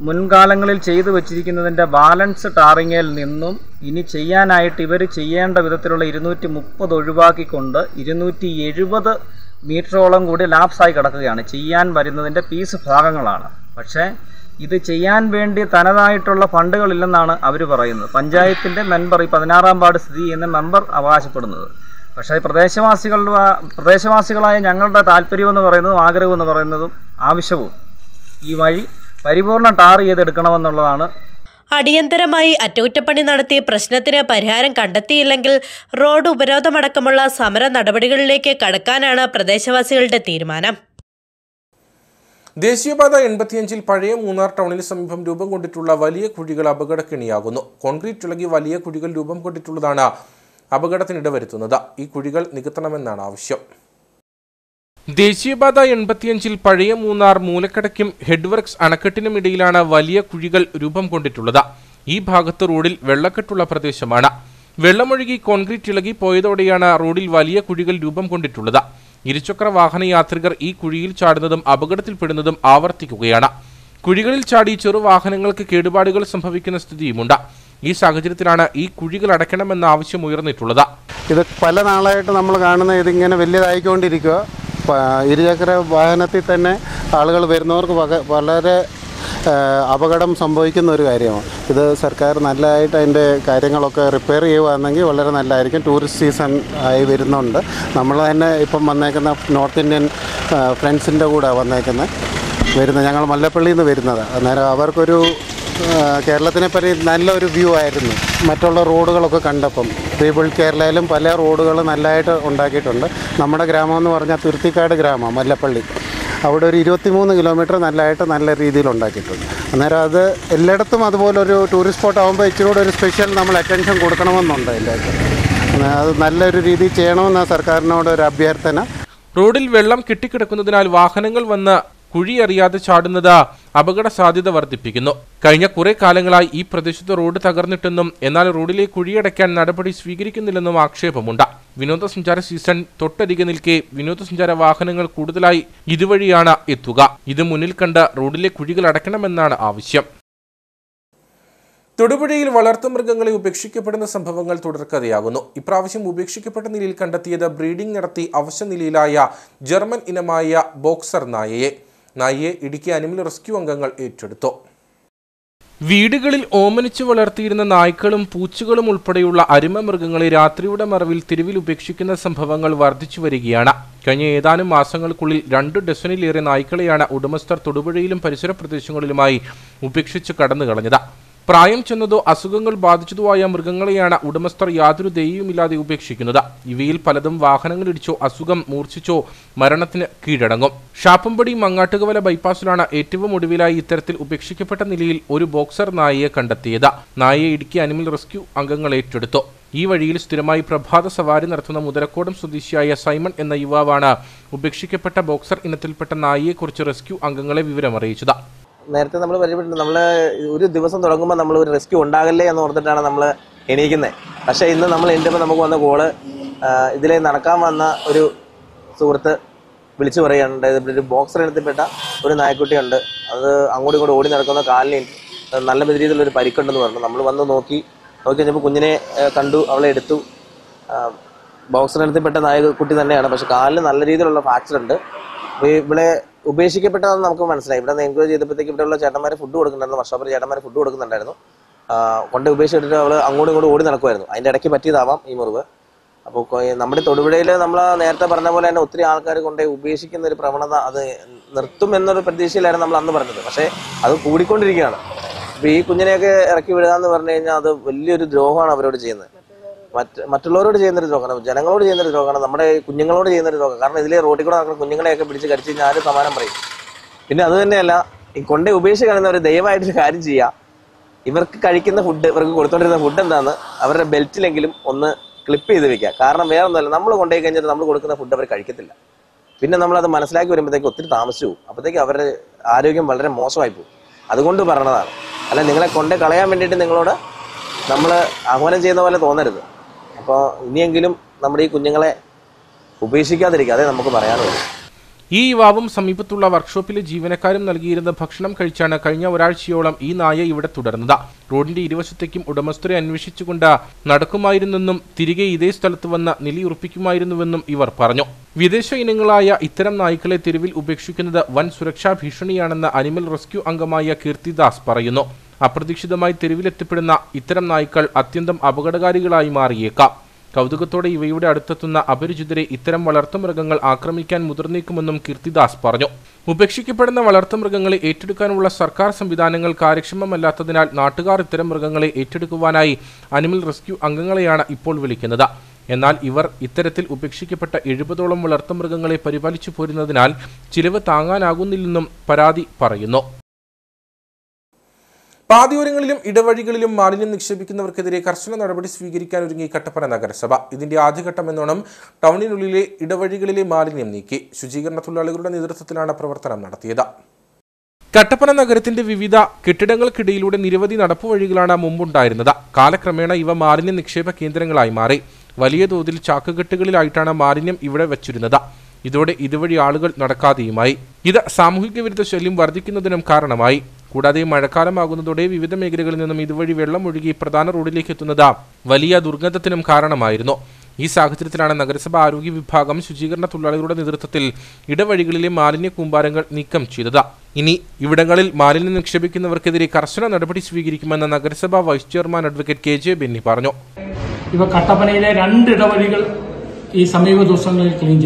മുൻകാലങ്ങളിൽ ചെയ്തു വച്ചിരിക്കുന്നതിൻ്റെ ബാലൻസ് ടാറിങ്ങിൽ നിന്നും ഇനി ചെയ്യാനായിട്ട് ഇവർ ചെയ്യേണ്ട വിധത്തിലുള്ള 230 ഒഴിവാക്കിക്കൊണ്ട് 270 മീറ്ററോളം കൂടി ലാപ്സായി കിടക്കുകയാണ്. ചെയ്യാൻ വരുന്നതിൻ്റെ പീസ് ഭാഗങ്ങളാണ്. പക്ഷേ ഇത് ചെയ്യാൻ വേണ്ടി തനതായിട്ടുള്ള ഫണ്ടുകളില്ലെന്നാണ് അവർ പറയുന്നത്. പഞ്ചായത്തിൻ്റെ മെമ്പർ ഈ 16-ാം വാർഡ് സ്ഥിതി ചെയ്യുന്ന മെമ്പർ അവകാശപ്പെടുന്നത്. പക്ഷേ പ്രദേശവാസികളായ ഞങ്ങളുടെ താല്പര്യമെന്ന് പറയുന്നതും ആഗ്രഹമെന്ന് പറയുന്നതും ആവശ്യവും ഈ വഴി പരിപൂർണ്ണ ടാർ ചെയ്തെടുക്കണമെന്നുള്ളതാണ്. അടിയന്തരമായി അറ്റകുറ്റപ്പണി നടത്തി പ്രശ്നത്തിന് പരിഹാരം കണ്ടെത്തിയില്ലെങ്കിൽ റോഡ് ഉപരോധമടക്കമുള്ള സമര നടപടികളിലേക്ക് കടക്കാനാണ് പ്രദേശവാസികളുടെ തീരുമാനം. ദേശീയപാത 85 പഴയ മൂന്നാർ ടൗണിന് സമീപം രൂപം കൊണ്ടിട്ടുള്ള വലിയ കുഴികൾ അപകടക്കെണിയാകുന്നു. കോൺക്രീറ്റ് ഇളകി വലിയ കുഴികൾ രൂപം കൊണ്ടിട്ടുള്ളതാണ് അപകടത്തിനിട വരുത്തുന്നത്. ഈ കുഴികൾ നികത്തണമെന്നാണ് ആവശ്യം. ദേശീയപാത 85 പഴയ മൂന്നാർ മൂലക്കടയ്ക്കും ഹെഡ്വർക്സ് അണക്കെട്ടിനും ഇടയിലാണ് വലിയ കുഴികൾ രൂപം കൊണ്ടിട്ടുള്ളത്. ഈ ഭാഗത്ത് റോഡിൽ വെള്ളക്കെട്ടുള്ള പ്രദേശമാണ്. വെള്ളമൊഴുകി കോൺക്രീറ്റ് ഇളകി പോയതോടെയാണ് റോഡിൽ വലിയ കുഴികൾ രൂപം കൊണ്ടിട്ടുള്ളത്. ഇരുചക്ര വാഹന യാത്രികർ ഈ കുഴിയിൽ ചാടുന്നതും അപകടത്തിൽപ്പെടുന്നതും ആവർത്തിക്കുകയാണ്. കുഴികളിൽ ചാടി ചെറുവാഹനങ്ങൾക്ക് കേടുപാടുകൾ സംഭവിക്കുന്ന സ്ഥിതിയുമുണ്ട്. ഈ സാഹചര്യത്തിലാണ് ഈ കുഴികൾ അടയ്ക്കണമെന്ന ആവശ്യം ഉയർന്നിട്ടുള്ളത്. ഇത് പല നാളായിട്ട് നമ്മൾ കാണുന്ന ഇതിങ്ങനെ വലിയതായിക്കൊണ്ടിരിക്കുക. ഇരുചക്ര വാഹനത്തിൽ തന്നെ ആളുകൾ വരുന്നവർക്ക് വളരെ അപകടം സംഭവിക്കുന്ന ഒരു കാര്യമാണ്. ഇത് സർക്കാർ നല്ലതായിട്ട് അതിൻ്റെ കാര്യങ്ങളൊക്കെ റിപ്പയർ ചെയ്യുകയാണെങ്കിൽ വളരെ നല്ലതായിരിക്കും. ടൂറിസ്റ്റ് സീസൺ ആയി വരുന്നുണ്ട്. നമ്മൾ തന്നെ ഇപ്പം വന്നേക്കുന്ന നോർത്ത് ഇന്ത്യൻ ഫ്രണ്ട്സിൻ്റെ കൂടെ വരുന്നത് ഞങ്ങൾ മല്ലപ്പള്ളിയിൽ നിന്ന് വരുന്നത്. അന്നേരം അവർക്കൊരു കേരളത്തിനെ പറ്റി നല്ലൊരു വ്യൂ ആയിരുന്നു. മറ്റുള്ള റോഡുകളൊക്കെ കണ്ടപ്പം റീബിൾഡ് കേരളയിലും പല റോഡുകൾ നല്ലതായിട്ട് ഉണ്ടാക്കിയിട്ടുണ്ട്. നമ്മുടെ ഗ്രാമം എന്ന് പറഞ്ഞാൽ തുരുത്തിക്കാട് ഗ്രാമം മല്ലപ്പള്ളി, അവിടെ ഒരു 23 കിലോമീറ്റർ നല്ല രീതിയിൽ ഉണ്ടാക്കിയിട്ടുണ്ട്. അന്നേരം അത് എല്ലായിടത്തും അതുപോലെ ഒരു ടൂറിസ്റ്റ് സ്പോട്ട് ആകുമ്പോൾ ഇച്ചിരി കൂടെ ഒരു സ്പെഷ്യൽ നമ്മൾ അറ്റൻഷൻ കൊടുക്കണമെന്നുണ്ട്. എല്ലാവർക്കും അത് നല്ലൊരു രീതിയിൽ ചെയ്യണമെന്നാണ് സർക്കാരിനോട് ഒരു അഭ്യർത്ഥന. റോഡിൽ വെള്ളം കെട്ടിക്കിടക്കുന്നതിനാൽ വാഹനങ്ങൾ വന്ന് കുഴിയറിയാതെ ചാടുന്നത് അപകട സാധ്യത വർദ്ധിപ്പിക്കുന്നു. കഴിഞ്ഞ കുറെ കാലങ്ങളായി ഈ പ്രദേശത്ത് റോഡ് തകർന്നിട്ടെന്നും എന്നാൽ റോഡിലെ കുഴിയടയ്ക്കാൻ നടപടി സ്വീകരിക്കുന്നില്ലെന്നും ആക്ഷേപമുണ്ട്. വിനോദസഞ്ചാര സീസൺ തൊട്ടരികെ നിൽക്കെ വിനോദസഞ്ചാര വാഹനങ്ങൾ കൂടുതലായി ഇതുവഴിയാണ് എത്തുക. ഇത് മുന്നിൽ കണ്ട് റോഡിലെ കുഴികൾ അടയ്ക്കണമെന്നാണ് ആവശ്യം. തൊടുപുഴയിൽ വളർത്തുമൃഗങ്ങളെ ഉപേക്ഷിക്കപ്പെടുന്ന സംഭവങ്ങൾ തുടർക്കഥയാകുന്നു. ഇപ്രാവശ്യം ഉപേക്ഷിക്കപ്പെട്ട നിലയിൽ കണ്ടെത്തിയത് ബ്രീഡിംഗ് നടത്തി അവശനിലയിലായ ജർമ്മൻ ഇനമായ ബോക്സർ നായയെ ഇടുക്കി അനിമൽ റെസ്ക്യൂ അംഗങ്ങൾ ഏറ്റെടുത്തു. വീടുകളിൽ ഓമനിച്ചു വളർത്തിയിരുന്ന നായ്ക്കളും പൂച്ചകളും ഉൾപ്പെടെയുള്ള അരുമ മൃഗങ്ങളെ രാത്രിയുടെ മറവിൽ തെരുവിൽ ഉപേക്ഷിക്കുന്ന സംഭവങ്ങൾ വർദ്ധിച്ചു വരികയാണ്. കഴിഞ്ഞ ഏതാനും മാസങ്ങൾക്കുള്ളിൽ 2 ഡസനിലേറെ നായ്ക്കളെയാണ് ഉടമസ്ഥർ തൊടുപുഴയിലും പരിസര പ്രദേശങ്ങളിലുമായി ഉപേക്ഷിച്ച് കടന്നു കളഞ്ഞത്. പ്രായം ചെന്നതോ അസുഖങ്ങൾ ബാധിച്ചതോ ആയ മൃഗങ്ങളെയാണ് ഉടമസ്ഥർ യാതൊരു ദയയുമില്ലാതെ ഉപേക്ഷിക്കുന്നത്. ഇവയിൽ പലതും വാഹനങ്ങളിടിച്ചോ അസുഖം മൂർച്ഛിച്ചോ മരണത്തിന് കീഴടങ്ങും. ഷാപ്പമ്പടി മങ്ങാട്ടുകവല ബൈപ്പാസിലാണ് ഏറ്റവും ഒടുവിലായി ഇത്തരത്തിൽ ഉപേക്ഷിക്കപ്പെട്ട നിലയിൽ ഒരു ബോക്സർ നായയെ കണ്ടെത്തിയത്. നായയെ ഇടുക്കി അനിമൽ റെസ്ക്യൂ അംഗങ്ങൾ ഏറ്റെടുത്തു. ഈ വഴിയിൽ സ്ഥിരമായി പ്രഭാത സവാരി നടത്തുന്ന മുതലക്കോടം സ്വദേശിയായ സൈമൺ എന്ന യുവാവാണ് ഉപേക്ഷിക്കപ്പെട്ട ബോക്സർ ഇനത്തിൽപ്പെട്ട നായയെക്കുറിച്ച് റെസ്ക്യൂ അംഗങ്ങളെ വിവരമറിയിച്ചത്. നേരത്തെ നമ്മൾ പരിചയപ്പെട്ടു, നമ്മൾ ഒരു ദിവസം തുടങ്ങുമ്പോൾ നമ്മൾ ഒരു റെസ്ക്യൂ ഉണ്ടാകല്ലേ എന്ന് ഓർത്തിട്ടാണ് നമ്മൾ എണീക്കുന്നത്. പക്ഷേ ഇന്ന് നമ്മൾ എണീറ്റപ്പോൾ നമുക്ക് വന്ന കോള് ഇതിലെ നടക്കാൻ വന്ന ഒരു സുഹൃത്ത് വിളിച്ചു പറയുന്നുണ്ട്, ഇവിടെ ഒരു ബോക്സർ ഇനത്തിൽപ്പെട്ട ഒരു നായക്കുട്ടിയുണ്ട്, അത് അങ്ങോട്ടും ഇങ്ങോട്ടും ഓടി നടക്കുന്ന കാലിന് നല്ല രീതിയിലുള്ളൊരു പരിക്കുണ്ടെന്ന് പറഞ്ഞു. നമ്മൾ വന്ന് നോക്കി കഴിഞ്ഞപ്പോൾ കുഞ്ഞിനെ കണ്ടു, അവളെ എടുത്തു. ബോക്സർ ഇനത്തിൽപ്പെട്ട നായക്കുട്ടി തന്നെയാണ്, പക്ഷെ കാലിന് നല്ല രീതിയിലുള്ള ഫ്രാക്ചർ ഉണ്ട്. ഇവിടെ ഉപേക്ഷിക്കപ്പെട്ടതെന്ന് നമുക്ക് മനസ്സിലായി. ഇവിടെ എൻക്വയറി ചെയ്തപ്പോഴത്തേക്ക് ഇവിടെയുള്ള ചേട്ടന്മാരെ ഫുഡ് കൊടുക്കുന്നുണ്ടായിരുന്നു, വർഷോപ്പർ ചേട്ടന്മാരെ ഫുഡ് കൊടുക്കുന്നുണ്ടായിരുന്നു. കൊണ്ട് ഉപേക്ഷിച്ചിട്ട് അവൾ അങ്ങോട്ടും ഇങ്ങോട്ടും ഓടി നടക്കുമായിരുന്നു. അതിൻ്റെ ഇടയ്ക്ക് പറ്റിയതാവാം ഈ മുറിവ്. അപ്പോൾ നമ്മുടെ തൊടുപുഴയിൽ നമ്മൾ നേരത്തെ പറഞ്ഞ പോലെ തന്നെ ഒത്തിരി ആൾക്കാർ കൊണ്ട് ഉപേക്ഷിക്കുന്ന ഒരു പ്രവണത അത് നിർത്തും എന്നൊരു പ്രതീക്ഷയിലായിരുന്നു നമ്മൾ അന്ന് പറഞ്ഞത്. പക്ഷേ അത് കൂടിക്കൊണ്ടിരിക്കുകയാണ്. അപ്പോൾ ഈ കുഞ്ഞിനെയൊക്കെ ഇറക്കി വിടുക എന്ന് പറഞ്ഞു കഴിഞ്ഞാൽ അത് വലിയൊരു ദ്രോഹമാണ് അവരോട് ചെയ്യുന്നത്. മറ്റുള്ളവരോട് ചെയ്യുന്നൊരു ദ്രോഹമാണ്, ജനങ്ങളോട് ചെയ്യുന്നൊരു ദ്രോഹമാണ്, നമ്മുടെ കുഞ്ഞുങ്ങളോട് ചെയ്യുന്നൊരു ദ്രോഹം. കാരണം ഇതിലെ റോഡിൽ കൂടെ നടക്കുന്ന കുഞ്ഞുങ്ങളെയൊക്കെ പിടിച്ച് കടിച്ച് കഴിഞ്ഞാൽ ആരും സമാനം പറയും. പിന്നെ അത് തന്നെയല്ല, ഈ കൊണ്ടേ ഉപേക്ഷിച്ച് കളയുന്നവർ ദയവായിട്ടൊരു കാര്യം ചെയ്യുക, ഇവർക്ക് കഴിക്കുന്ന ഫുഡ്, ഇവർക്ക് കൊടുത്തോണ്ടിരുന്ന ഫുഡ് എന്താണെന്ന് അവരുടെ ബെൽറ്റിലെങ്കിലും ഒന്ന് ക്ലിപ്പ് ചെയ്ത് വെക്കുക. കാരണം വേറെ ഒന്നുമല്ല, നമ്മൾ കൊണ്ടുപോയി കഴിഞ്ഞിട്ട് നമ്മൾ കൊടുക്കുന്ന ഫുഡ് അവർ കഴിക്കത്തില്ല. പിന്നെ നമ്മളത് മനസ്സിലാക്കി വരുമ്പോഴത്തേക്ക് ഒത്തിരി താമസിച്ചു പോകും. അപ്പോഴത്തേക്ക് അവരുടെ ആരോഗ്യം വളരെ മോശമായി പോകും. അതുകൊണ്ട് പറഞ്ഞതാണ്. അല്ല, നിങ്ങളെ കൊണ്ടേ കളയാൻ വേണ്ടിയിട്ട് നിങ്ങളോട് നമ്മൾ ആഹ്വാനം ചെയ്യുന്ന പോലെ തോന്നരുത്. അപ്പോൾ ഇനിയെങ്കിലും നമ്മുടെ ഈ കുഞ്ഞുങ്ങളെ ഉപേക്ഷിക്കാതിരിക്കുക, അതേ നമുക്ക് പറയാനുള്ളൂ. ഈ യുവാവും സമീപത്തുള്ള വർക്ക്ഷോപ്പിലെ ജീവനക്കാരും നൽകിയിരുന്ന ഭക്ഷണം കഴിച്ചാണ് കഴിഞ്ഞ ഒരാഴ്ചയോളം ഈ നായ ഇവിടെ തുടർന്നത്. റോഡിന്റെ ഇരുവശത്തേക്കും ഉടമസ്ഥരെ അന്വേഷിച്ചുകൊണ്ട് നടക്കുമായിരുന്നെന്നും തിരികെ ഇതേ സ്ഥലത്ത് വന്ന് നിലയുറപ്പിക്കുമായിരുന്നുവെന്നും ഇവർ പറഞ്ഞു. വിദേശ ഇനങ്ങളായ ഇത്തരം നായ്ക്കളെ തെരുവിൽ ഉപേക്ഷിക്കുന്നത് വൻ സുരക്ഷാ ഭീഷണിയാണെന്ന് അനിമൽ റെസ്ക്യൂ അംഗമായ കീർത്തിദാസ് പറയുന്നു. അപ്രതീക്ഷിതമായി തെരുവിലെത്തിപ്പെടുന്ന ഇത്തരം നായ്ക്കൾ അത്യന്തം അപകടകാരികളായി മാറിയേക്കാം. കൗതുകത്തോടെ ഇവയുടെ അടുത്തെത്തുന്ന അപരിചിതരെ ഇത്തരം വളർത്തുമൃഗങ്ങൾ ആക്രമിക്കാൻ മുതിർന്നേക്കുമെന്നും കീർത്തിദാസ് പറഞ്ഞു. ഉപേക്ഷിക്കപ്പെടുന്ന വളർത്തുമൃഗങ്ങളെ ഏറ്റെടുക്കാനുള്ള സർക്കാർ സംവിധാനങ്ങൾ കാര്യക്ഷമമല്ലാത്തതിനാൽ നാട്ടുകാർ ഇത്തരം മൃഗങ്ങളെ ഏറ്റെടുക്കുവാനായി അനിമൽ റെസ്ക്യൂ അംഗങ്ങളെയാണ് ഇപ്പോൾ വിളിക്കുന്നത്. എന്നാൽ ഇവർ ഇത്തരത്തിൽ ഉപേക്ഷിക്കപ്പെട്ട 70ഓളം വളർത്തുമൃഗങ്ങളെ പരിപാലിച്ചു പോരുന്നതിനാൽ ചിലവ് താങ്ങാനാകുന്നില്ലെന്നും പരാതി പറയുന്നു. പാതയോരങ്ങളിലും ഇടവഴികളിലും മാലിന്യം നിക്ഷേപിക്കുന്നവർക്കെതിരെ കർശന നടപടി സ്വീകരിക്കാൻ ഒരുങ്ങി കട്ടപ്പന നഗരസഭ. ഇതിന്റെ ആദ്യഘട്ടം എന്നോണം ടൗണിനുള്ളിലെ ഇടവഴികളിലെ മാലിന്യം നീക്കി. ശുചീകരണ തൊഴിലാളികളുടെ നേതൃത്വത്തിലാണ് പ്രവർത്തനം നടത്തിയത്. കട്ടപ്പന നഗരത്തിന്റെ വിവിധ കെട്ടിടങ്ങൾക്കിടയിലൂടെ നിരവധി നടപ്പുവഴികളാണ് മുമ്പുണ്ടായിരുന്നത്. കാലക്രമേണ ഇവ മാലിന്യ നിക്ഷേപ കേന്ദ്രങ്ങളായി മാറി. വലിയ തോതിൽ ചാക്കുകെട്ടുകളിലായിട്ടാണ് മാലിന്യം ഇവിടെ വച്ചിരുന്നത്. ഇതോടെ ഇതുവഴി ആളുകൾ നടക്കാതെയുമായി. ഇത് സാമൂഹിക വിരുദ്ധ ശല്യം വർദ്ധിക്കുന്നതിനും കാരണമായി. കൂടാതെ മഴക്കാലമാകുന്നതോടെ വിവിധ മേഖലകളിൽ നിന്നും ഇതുവഴി വെള്ളം ഒഴുകി പ്രധാന റോഡിലേക്ക് എത്തുന്നത് വലിയ ദുർഗന്ധത്തിനും കാരണമായിരുന്നു. ഈ സാഹചര്യത്തിലാണ് നഗരസഭ ആരോഗ്യ വിഭാഗം ശുചീകരണ തൊഴിലാളികളുടെ നേതൃത്വത്തിൽ ഇടവഴികളിലെ മാലിന്യ കൂമ്പാരങ്ങൾ നീക്കം ചെയ്തത്. ഇനി ഇവിടങ്ങളിൽ മാലിന്യം നിക്ഷേപിക്കുന്നവർക്കെതിരെ കർശന നടപടി സ്വീകരിക്കുമെന്ന് നഗരസഭാ vice chairman advocate KJ Benny പറഞ്ഞു. ഇവ കട്ടപ്പനയിലെ 2 ഇടവഴികൾ ഈ സമീപ ദിവസങ്ങളിൽ ക്ലീൻ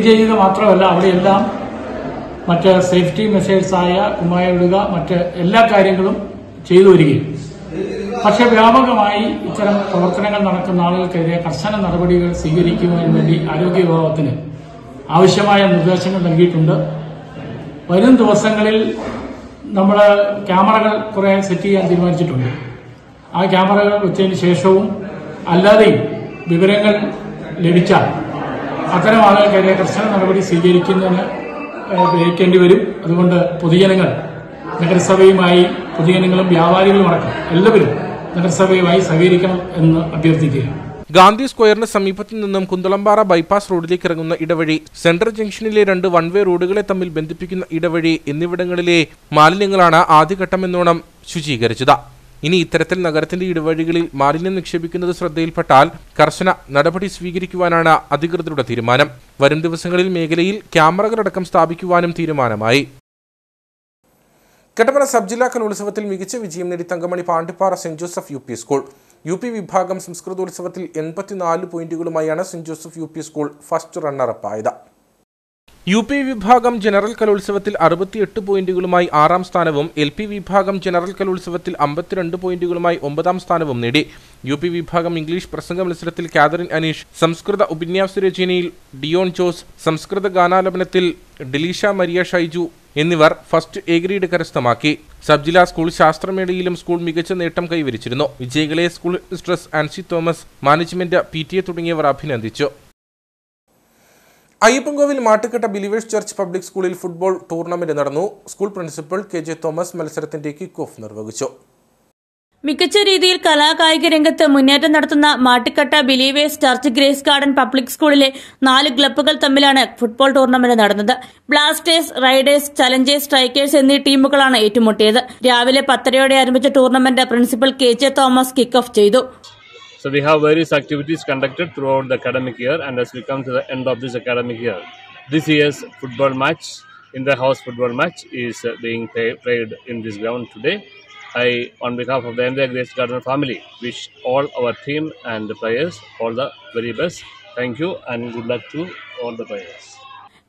ചെയ്തത് മാത്രമല്ല, അവിടെയെല്ലാം മറ്റ് സേഫ്റ്റി മെഷേഴ്സായ കുമ്മായ ഇടുക, മറ്റ് എല്ലാ കാര്യങ്ങളും ചെയ്തു വരികയും. പക്ഷെ വ്യാപകമായി ഇത്തരം പ്രവർത്തനങ്ങൾ നടക്കുന്ന ആളുകൾക്കെതിരെ കർശന നടപടികൾ സ്വീകരിക്കുന്നതിന് വേണ്ടി ആരോഗ്യ വിഭാഗത്തിന് ആവശ്യമായ നിർദ്ദേശങ്ങൾ നൽകിയിട്ടുണ്ട്. വരും ദിവസങ്ങളിൽ നമ്മൾ ക്യാമറകൾ കുറെ സെറ്റ് ചെയ്യാൻ തീരുമാനിച്ചിട്ടുണ്ട്. ആ ക്യാമറകൾ വെച്ചതിന് ശേഷവും അല്ലാതെയും വിവരങ്ങൾ ലഭിച്ചാൽ അത്തരം ആളുകൾക്കെതിരെ കർശന നടപടി സ്വീകരിക്കുന്നതിന് ഗ്രഹിക്കേണ്ടി വരും. അതുകൊണ്ട് പൊതുജനങ്ങൾ നഗരസഭയുമായി, പൊതുജനങ്ങളും വ്യാപാരികളും അടക്കം എല്ലാവരും നഗരസഭയുമായി സഹകരിക്കണം എന്ന് അഭ്യർത്ഥിക്കുകയാണ്. ഗാന്ധി സ്ക്വയറിന് സമീപത്തു നിന്നും കുന്തളംപാറ ബൈപ്പാസ് റോഡിലേക്ക് ഇറങ്ങുന്ന ഇടവഴി, സെൻട്രൽ ജംഗ്ഷനിലെ 2 വൺവേ റോഡുകളെ തമ്മിൽ ബന്ധിപ്പിക്കുന്ന ഇടവഴി എന്നിവിടങ്ങളിലെ മാലിന്യങ്ങളാണ് ആദ്യഘട്ടമെന്നോണം ശുചീകരിച്ചത്. ഇനി ഇത്തരത്തിൽ നഗരത്തിന്റെ ഇടവഴികളിൽ മാലിന്യം നിക്ഷേപിക്കുന്നത് ശ്രദ്ധയിൽപ്പെട്ടാൽ കർശന നടപടി സ്വീകരിക്കുവാനാണ് അധികൃതരുടെ തീരുമാനം. വരും ദിവസങ്ങളിൽ മേഖലയിൽ ക്യാമറകളടക്കം സ്ഥാപിക്കുവാനും തീരുമാനമായി. കട്ടപ്പന സബ് ജില്ലാ കലോത്സവത്തിൽ മികച്ച വിജയം നേടി Thankamani Pandipara Saint Joseph UP school. UP വിഭാഗം സംസ്കൃതോത്സവത്തിൽ 84 പോയിന്റുകളുമായാണ് Saint Joseph UP school first runner up ആയത്. UP വിഭാഗം ജനറൽ കലോത്സവത്തിൽ 68 പോയിന്റുകളുമായി 6ാം സ്ഥാനവും LP വിഭാഗം ജനറൽ കലോത്സവത്തിൽ 52 പോയിന്റുകളുമായി 9ാം സ്ഥാനവും നേടി. UP വിഭാഗം ഇംഗ്ലീഷ് പ്രസംഗ മത്സരത്തിൽ കാതറിൻ അനീഷ്, സംസ്കൃത ഉപന്യാസ രചനയിൽ ഡിയോൺ ജോസ്, സംസ്കൃത ഗാനാലാപനത്തിൽ ഡെലീഷ മരിയ ഷൈജു എന്നിവർ ഫസ്റ്റ് എ ഗ്രേഡ് കരസ്ഥമാക്കി. സബ് ജില്ലാ സ്കൂൾ ശാസ്ത്രമേളയിലും സ്കൂൾ മികച്ച നേട്ടം കൈവരിച്ചിരുന്നു. വിജയികളെ school mistress Ancy Thomas, management, PTA തുടങ്ങിയവർ അഭിനന്ദിച്ചു. Ayyappancoil Mattukatta Believers Church Public സ്കൂളിൽ ഫുട്ബോൾ ടൂർണമെന്റ് നടന്നു. സ്കൂൾ പ്രിൻസിപ്പൽ KJ തോമസ് മത്സരത്തിന്റെ കിക്ക് ഓഫ് നിർവഹിച്ചു. മികച്ച രീതിയിൽ കലാകായിക രംഗത്ത് മുന്നേറ്റം നടത്തുന്ന Mattukatta Believers Church Grace Garden Public സ്കൂളിലെ 4 ക്ലബ്ബുകൾ തമ്മിലാണ് ഫുട്ബോൾ ടൂർണമെന്റ് നടന്നത്. ബ്ലാസ്റ്റേഴ്സ്, റൈഡേഴ്സ്, ചലഞ്ചേഴ്സ്, സ്ട്രൈക്കേഴ്സ് എന്നീ ടീമുകളാണ് ഏറ്റുമുട്ടിയത്. രാവിലെ 10:30 ആരംഭിച്ച tournament principal KJ Thomas kick off ചെയ്തു. So we have various activities conducted throughout the academic year, and as we come to the end of this academic year, this year's football match, in the house football match, is being played in this ground today. I, on behalf of the entire Grace Garden family, wish all our team and the players all the very best. Thank you and good luck to all the players.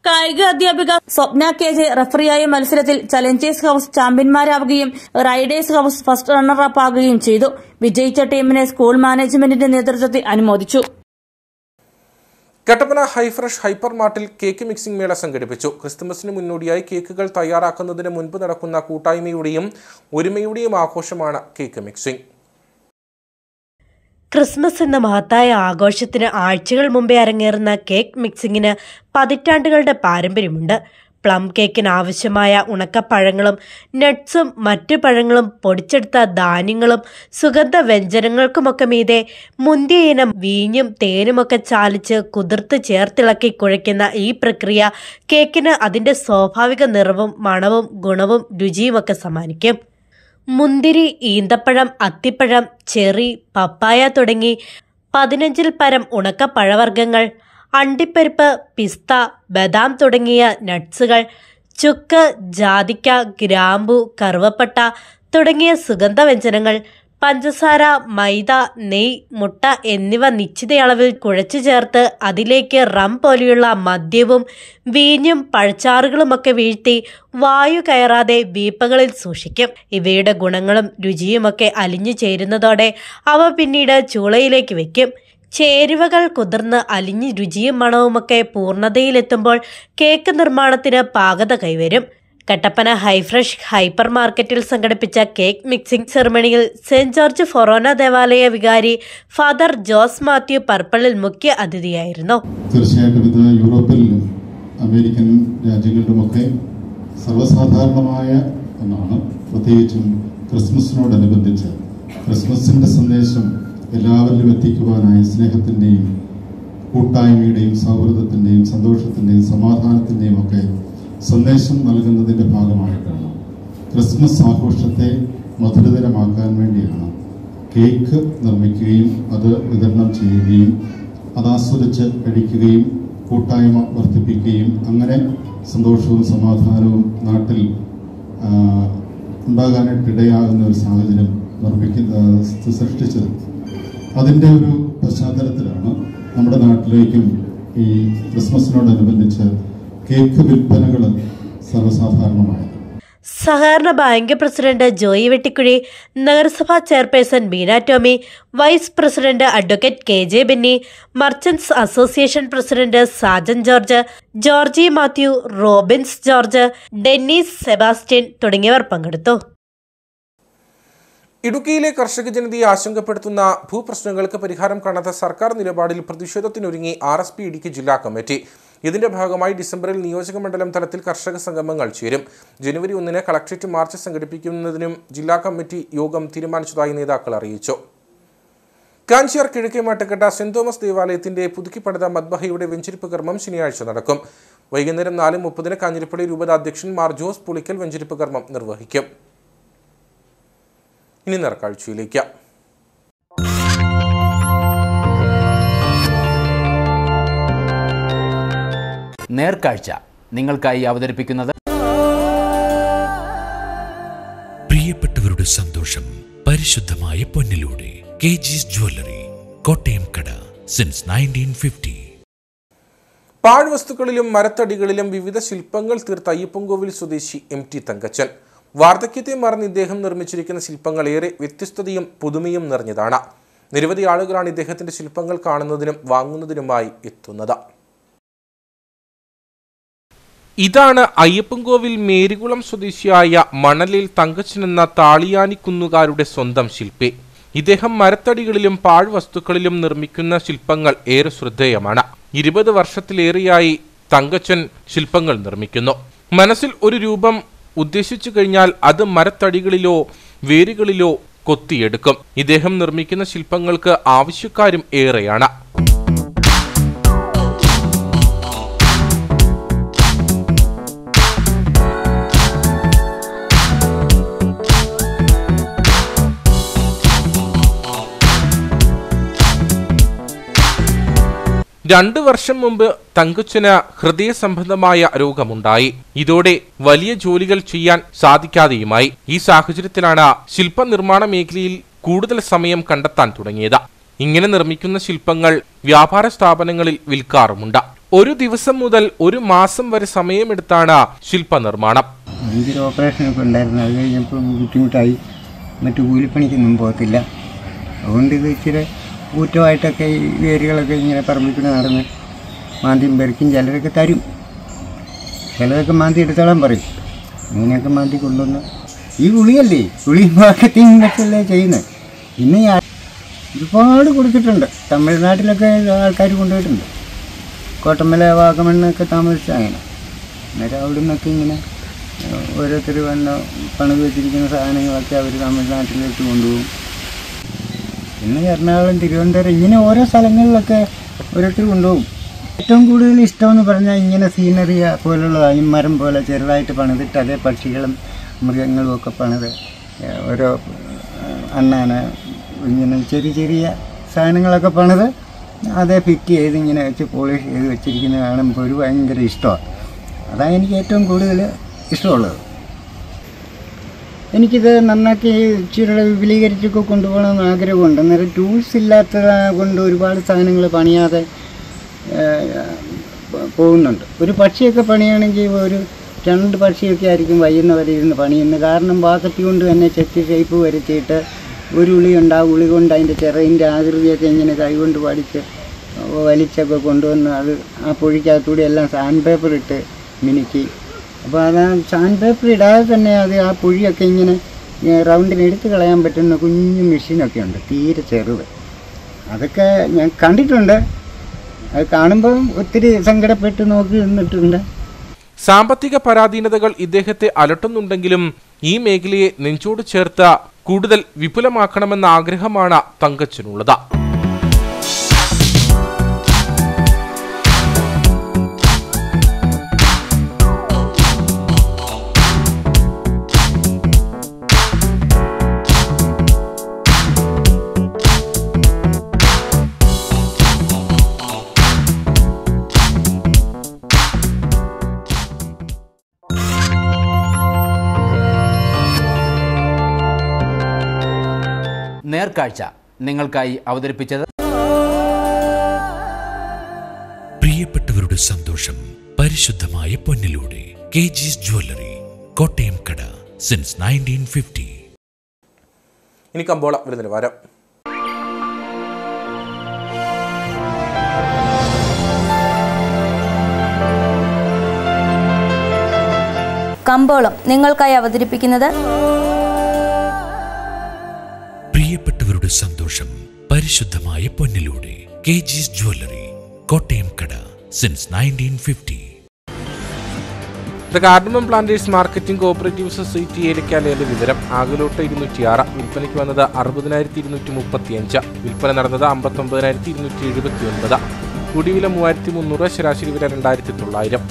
കായിക അധ്യാപിക സ്വപ്ന KJ റഫറിയായ മത്സരത്തിൽ challengers house ചാമ്പ്യന്മാരാവുകയും riders house first runner up ആകുകയും ചെയ്തു. വിജയിച്ച ടീമിനെ school മാനേജ്മെന്റിന്റെ നേതൃത്വത്തിൽ അനുമോദിച്ചു. കട്ടപ്പന ഹൈഫ്രഷ് ഹൈപ്പർ മാർട്ടിൽ കേക്ക് മിക്സിംഗ് മേള സംഘടിപ്പിച്ചു. ക്രിസ്തുമസിന് മുന്നോടിയായി കേക്കുകൾ തയ്യാറാക്കുന്നതിന് മുൻപ് നടക്കുന്ന കൂട്ടായ്മയുടെയും ഒരുമയുടെയും ആഘോഷമാണ് കേക്ക് മിക്സിംഗ്. ക്രിസ്മസ് എന്ന മഹത്തായ ആഘോഷത്തിന് ആഴ്ചകൾ മുമ്പേ അരങ്ങേറുന്ന കേക്ക് മിക്സിങ്ങിന് പതിറ്റാണ്ടുകളുടെ പാരമ്പര്യമുണ്ട്. പ്ലം കേക്കിന് ആവശ്യമായ ഉണക്കപ്പഴങ്ങളും നട്ട്സും മറ്റു പഴങ്ങളും പൊടിച്ചെടുത്ത ധാന്യങ്ങളും സുഗന്ധ വ്യഞ്ജനങ്ങൾക്കുമൊക്കെ മീതെ മുന്തിയ ഇനം വീഞ്ഞും തേനുമൊക്കെ ചാലിച്ച് കുതിർത്ത് ചേർത്തിളക്കി കുഴയ്ക്കുന്ന ഈ പ്രക്രിയ കേക്കിന് അതിൻ്റെ സ്വാഭാവിക നിറവും മണവും ഗുണവും രുചിയുമൊക്കെ സമ്മാനിക്കും. മുന്തിരി, ഈന്തപ്പഴം, അത്തിപ്പഴം, ചെറി, പപ്പായ തുടങ്ങി 15-ൽ പരം ഉണക്കപ്പഴവർഗ്ഗങ്ങൾ, അണ്ടിപ്പരിപ്പ്, പിസ്ത, ബദാം തുടങ്ങിയ നട്ട്സുകൾ, ചുക്ക്, ജാതിക്ക, ഗ്രാമ്പു, കറുവപ്പട്ട തുടങ്ങിയ സുഗന്ധവ്യഞ്ജനങ്ങൾ, പഞ്ചസാര, മൈദ, നെയ്യ്, മുട്ട എന്നിവ നിശ്ചിത അളവിൽ കുഴച്ചു ചേർത്ത് അതിലേക്ക് റം പോലെയുള്ള മദ്യവും വീഞ്ഞും പഴച്ചാറുകളുമൊക്കെ വീഴ്ത്തി വായു കയറാതെ വീപ്പകളിൽ സൂക്ഷിക്കും. ഇവയുടെ ഗുണങ്ങളും രുചിയുമൊക്കെ അലിഞ്ഞു ചേരുന്നതോടെ അവ പിന്നീട് ചൂളയിലേക്ക് വയ്ക്കും. ചേരുവകൾ കുതിർന്ന് അലിഞ്ഞ് രുചിയും മണവുമൊക്കെ പൂർണ്ണതയിലെത്തുമ്പോൾ കേക്ക് നിർമ്മാണത്തിന് പാകത കൈവരും. കട്ടപ്പന ഹൈഫ്രഷ് ഹൈപ്പർ മാർക്കറ്റിൽ സംഘടിപ്പിച്ച കേക്ക് മിക്സിംഗ് സെറമണിയിൽ സെന്റ് ജോർജ് ഫൊറോന ദേവാലയ വികാരി ഫാദർ ജോസ് മാത്യു പർപ്പിളിൽ മുഖ്യ അതിഥിയായിരുന്നു. തീർച്ചയായിട്ടും ഇത് യൂറോപ്പിലും അമേരിക്കൻ രാജ്യങ്ങളിലുമൊക്കെ സർവ്വസാധാരണമായ ഒന്നാണ്. പ്രത്യേകിച്ചും ക്രിസ്മസിനോടനുബന്ധിച്ച് ക്രിസ്മസിൻ്റെ സന്ദേശം എല്ലാവരിലും എത്തിക്കുവാനായി സ്നേഹത്തിൻ്റെയും കൂട്ടായ്മയുടെയും സൗഹൃദത്തിൻ്റെയും സന്തോഷത്തിൻ്റെയും സമാധാനത്തിൻ്റെയും ഒക്കെ സന്ദേശം നൽകുന്നതിൻ്റെ ഭാഗമായിട്ടാണ് ക്രിസ്മസ് ആഘോഷത്തെ മധുരതരമാക്കാൻ വേണ്ടിയാണ് കേക്ക് നിർമ്മിക്കുകയും അത് വിതരണം ചെയ്യുകയും അത് ആസ്വദിച്ച് കഴിക്കുകയും കൂട്ടായ്മ വർദ്ധിപ്പിക്കുകയും അങ്ങനെ സന്തോഷവും സമാധാനവും നാട്ടിൽ ഉണ്ടാകാനായിട്ടിടയാകുന്ന ഒരു സാഹചര്യം സൃഷ്ടിച്ചത്. അതിൻ്റെ ഒരു പശ്ചാത്തലത്തിലാണ് നമ്മുടെ നാട്ടിലേക്കും ഈ ക്രിസ്മസിനോടനുബന്ധിച്ച് കേക്ക് വിൽപ്പനകൾ സർവ്വസാധാരണമായത്. സഹകരണ ബാങ്ക് പ്രസിഡന്റ് ജോയി വെട്ടിക്കുഴി, നഗരസഭാ chairperson Beena Tomy, vice president advocate KJ Benny, merchants association president Sajan George, Georgy Mathew, Robins George, Dennis Sebastian തുടങ്ങിയവർ പങ്കെടുത്തു. ഇടുക്കിയിലെ കർഷക ജനതയെ ആശങ്കപ്പെടുത്തുന്ന ഭൂപ്രശ്നങ്ങൾക്ക് പരിഹാരം കാണാത്ത സർക്കാർ നിലപാടിൽ പ്രതിഷേധത്തിനൊരുങ്ങി RSP ഇടുക്കി ജില്ലാ കമ്മിറ്റി. ഇതിന്റെ ഭാഗമായി ഡിസംബറിൽ നിയോജക മണ്ഡലം തലത്തിൽ കർഷക സംഗമങ്ങൾ ചേരും. ജനുവരി 1-ന് കളക്ട്രേറ്റ് മാർച്ച് സംഘടിപ്പിക്കുന്നതിനും ജില്ലാ കമ്മിറ്റി യോഗം തീരുമാനിച്ചതായി നേതാക്കൾ അറിയിച്ചു. കാഞ്ചിയാർ കിഴക്കേ മാട്ടുകെട്ട സെന്റ് തോമസ് ദേവാലയത്തിന്റെ പുതുക്കിപ്പണിത മദ്ബഹയുടെ വെഞ്ചരിപ്പ് കർമ്മം ശനിയാഴ്ച നടക്കും. വൈകുന്നേരം 4:30-ന് കാഞ്ഞിരപ്പള്ളി രൂപത അധ്യക്ഷൻ മാർ ജോസ് പുളിക്കൽ വെഞ്ചരിപ്പ് കർമ്മം നിർവഹിക്കും. ഇനി നേർക്കാഴ്ചയിലേക്ക്. നേർക്കാഴ്ച നിങ്ങൾക്കായി അവതരിപ്പിക്കുന്നത് പ്രിയപ്പെട്ടവരുടെ സന്തോഷം പരിശുദ്ധമായ പൊന്നിലൂടെ KG's ജ്വല്ലറി, കോട്ടയം കട, സിൻസ് 1950. പാഴ്വസ്തുക്കളിലും മരത്തടികളിലും വിവിധ ശില്പങ്ങൾ തീർത്ത അയ്യപ്പൻകോവിൽ സ്വദേശി MT തങ്കച്ചൻ. വാർദ്ധക്യത്തെ മറന്ന് ഇദ്ദേഹം നിർമ്മിച്ചിരിക്കുന്ന ശില്പങ്ങൾ ഏറെ വ്യത്യസ്തതയും പുതുമയും നിറഞ്ഞതാണ്. നിരവധി ആളുകളാണ് ഇദ്ദേഹത്തിന്റെ ശില്പങ്ങൾ കാണുന്നതിനും വാങ്ങുന്നതിനുമായി എത്തുന്നത്. ഇതാണ് അയ്യപ്പൻകോവിൽ മേരികുളം സ്വദേശിയായ മണലിൽ തങ്കച്ചൻ എന്ന താളിയാനിക്കുന്നുകാരുടെ സ്വന്തം ശില്പി. ഇദ്ദേഹം മരത്തടികളിലും പാഴ്വസ്തുക്കളിലും നിർമ്മിക്കുന്ന ശില്പങ്ങൾ ഏറെ ശ്രദ്ധേയമാണ്. 20 വർഷത്തിലേറെയായി തങ്കച്ചൻ ശില്പങ്ങൾ നിർമ്മിക്കുന്നു. മനസ്സിൽ ഒരു രൂപം ഉദ്ദേശിച്ചു കഴിഞ്ഞാൽ അത് മരത്തടികളിലോ വേരുകളിലോ കൊത്തിയെടുക്കും. ഇദ്ദേഹം നിർമ്മിക്കുന്ന ശില്പങ്ങൾക്ക് ആവശ്യക്കാരും ഏറെയാണ്. രണ്ടു വർഷം മുമ്പ് തങ്കച്ചന് ഹൃദയ സംബന്ധമായ രോഗമുണ്ടായി. ഇതോടെ വലിയ ജോലികൾ ചെയ്യാൻ സാധിക്കാതെയുമായി. ഈ സാഹചര്യത്തിലാണ് ശില്പനിർമ്മാണ മേഖലയിൽ കൂടുതൽ സമയം കണ്ടെത്താൻ തുടങ്ങിയത്. ഇങ്ങനെ നിർമ്മിക്കുന്ന ശില്പങ്ങൾ വ്യാപാര സ്ഥാപനങ്ങളിൽ വിൽക്കാറുമുണ്ട്. ഒരു ദിവസം മുതൽ ഒരു മാസം വരെ സമയമെടുത്താണ് ശില്പനിർമ്മാണം. ഓപ്പറേഷനൊക്കെ ഉണ്ടായിരുന്നു. അത് കഴിഞ്ഞപ്പോൾ ബുദ്ധിമുട്ടായി. മറ്റു കൂലിപ്പണിക്കൊന്നും പോകത്തില്ല. അതുകൊണ്ട് ഇത് ഇച്ചിരി ഊറ്റമായിട്ടൊക്കെ ഈ വേരുകളൊക്കെ ഇങ്ങനെ പറമ്പിൽ നടന്ന് മാന്തിയും പെറുക്കും. ചിലരൊക്കെ തരും, ചിലരൊക്കെ മാന്തി എടുത്തോളാൻ പറയും. അങ്ങനെയൊക്കെ മാന്തി കൊണ്ടുവന്ന് ഈ ഉളിയല്ലേ, ഉളി മാർക്കറ്റിംഗൊക്കെയല്ലേ ചെയ്യുന്നത്. പിന്നെ ഒരുപാട് കൊടുത്തിട്ടുണ്ട്. തമിഴ്നാട്ടിലൊക്കെ ആൾക്കാർ കൊണ്ടുപോയിട്ടുണ്ട്. കോട്ടമല, വാഗമണ്ണൊക്കെ താമസിച്ച അങ്ങനെ. അന്നേരം അവിടെ നിന്നൊക്കെ ഇങ്ങനെ ഓരോരുത്തർ വന്ന് പണിത് വെച്ചിരിക്കുന്ന സാധനങ്ങളൊക്കെ അവർ തമിഴ്നാട്ടിലേക്ക് കൊണ്ടുപോകും. പിന്നെ എറണാകുളം, തിരുവനന്തപുരം ഇങ്ങനെ ഓരോ സ്ഥലങ്ങളിലൊക്കെ ഓരോരുത്തർ കൊണ്ടുപോകും. ഏറ്റവും കൂടുതൽ ഇഷ്ടമെന്ന് പറഞ്ഞാൽ ഇങ്ങനെ സീനറി പോലുള്ളതാണ്. ഈ മരം പോലെ ചെറുതായിട്ട് പണിതിട്ട് അതേ പക്ഷികളും മൃഗങ്ങളും ഒക്കെ പണിത് ഓരോ അണ്ണാന ഇങ്ങനെ ചെറിയ ചെറിയ സാധനങ്ങളൊക്കെ പണിത് അതേ ഫിറ്റ് ചെയ്ത് ഇങ്ങനെ വെച്ച് പോളിഷ് ചെയ്ത് വെച്ചിരിക്കുന്നത് കാണുമ്പോൾ ഒരു ഭയങ്കര ഇഷ്ടമാണ്. അതാണ് എനിക്ക് ഏറ്റവും കൂടുതൽ ഇഷ്ടമുള്ളത്. എനിക്കിത് നന്നാക്കി ഇച്ചിരി വിപുലീകരിച്ചൊക്കെ കൊണ്ടുപോകണമെന്ന് ആഗ്രഹമുണ്ട്. അന്നേരം ടൂൾസ് ഇല്ലാത്തത് കൊണ്ട് ഒരുപാട് സാധനങ്ങൾ പണിയാതെ പോകുന്നുണ്ട്. ഒരു പക്ഷിയൊക്കെ പണിയാണെങ്കിൽ ഒരു 2 പക്ഷിയൊക്കെ ആയിരിക്കും വൈകുന്നവരെ ഇരുന്ന് പണിയുന്നത്. കാരണം ബാക്കത്തി കൊണ്ട് തന്നെ ചെത്തി ഷേപ്പ് വരുത്തിയിട്ട് ഒരു ഉളി ഉണ്ടാകും. ഉളി കൊണ്ട് അതിൻ്റെ ചിറകിൻ്റെ ആകൃതിയൊക്കെ ഇങ്ങനെ കൈകൊണ്ട് പഠിച്ച് വലിച്ചൊക്കെ കൊണ്ടുവന്ന് അത് ആ പൊഴിക്കകത്തൂടെ എല്ലാം സാൻഡ് പേപ്പർ ഇട്ട് മിനുക്കി. അപ്പോൾ അത് ആ സാൻഡ് പേപ്പർ ഇടാതെ തന്നെ അത് ആ പൊഴിയൊക്കെ ഇങ്ങനെ റൗണ്ടിന് എടുത്ത് കളയാൻ പറ്റുന്ന കുഞ്ഞു മെഷീനൊക്കെ ഉണ്ട്, തീരെ ചെറുത്. അതൊക്കെ ഞാൻ കണ്ടിട്ടുണ്ട്. അത് കാണുമ്പോൾ ഒത്തിരി സങ്കടപ്പെട്ട് നോക്കി നിന്നിട്ടുണ്ട്. സാമ്പത്തിക പരാധീനതകൾ ഇദ്ദേഹത്തെ അലട്ടുന്നുണ്ടെങ്കിലും ഈ മേഖലയെ നെഞ്ചോട് ചേർത്ത് കൂടുതൽ വിപുലമാക്കണമെന്ന ആഗ്രഹമാണ് തങ്കച്ചനുള്ളത്. നേർക്കാഴ്ച നിങ്ങൾക്കായി അവതരിപ്പിച്ചത് പ്രിയപ്പെട്ടവരുടെ സന്തോഷം പരിശുദ്ധമായ പൊന്നിലൂടെ KG's ജ്വല്ലറി, കോട്ടയം കട, സിൻസ് 1950. ഇനി കമ്പോള വില നിലവാരം. കമ്പോളം നിങ്ങൾക്കായി അവതരിപ്പിക്കുന്നത് പ്രിയപ്പെട്ടവരുടെ സന്തോഷം പരിശുദ്ധമായ പൊന്നിലൂടെ KG's ജ്വല്ലറി, കോട്ടയം കട, since 1950. The cardamom planters marketing cooperative society ഏലക്കാലയിലെ വിവരം. ആകലോട്ട് 206, വിൽപ്പനയ്ക്ക് വന്നത് 60,235, വിൽപ്പന നടന്നത് 59,279, കൂടിവില 3,300, ശരാശരി വില 2,900.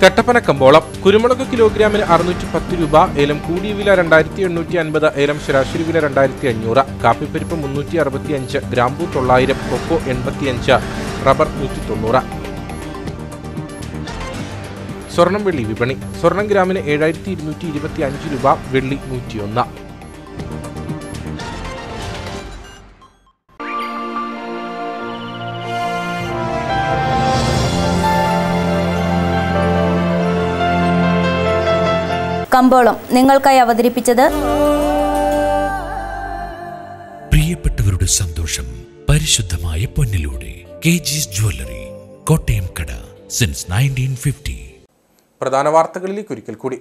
കട്ടപ്പന കമ്പോളം. കുരുമുളക് കിലോഗ്രാമിന് 610 രൂപ, ഏലം കൂടിയ വില 2,850, ഏലം ശരാശരി വില 2,500, കാപ്പിപ്പരിപ്പ് 365, ഗ്രാമ്പൂ 900, കൊക്കോ 85, റബ്ബർ 190. സ്വർണം വെള്ളി വിപണി. സ്വർണം ഗ്രാമിന് 7,225 രൂപ, വെള്ളി 101. കമ്പോളം നിങ്ങൾക്കായി അവതരിപ്പിച്ചത് പ്രിയപ്പെട്ടവരുടെ സന്തോഷം പരിശുദ്ധമായ പൊന്നിലൂടെ KG's ജ്വല്ലറി, കോട്ടയം കട, സിൻസ് 1950. പ്രധാന വാർത്തകളിലേക്ക് ഒരിക്കൽ കൂടി.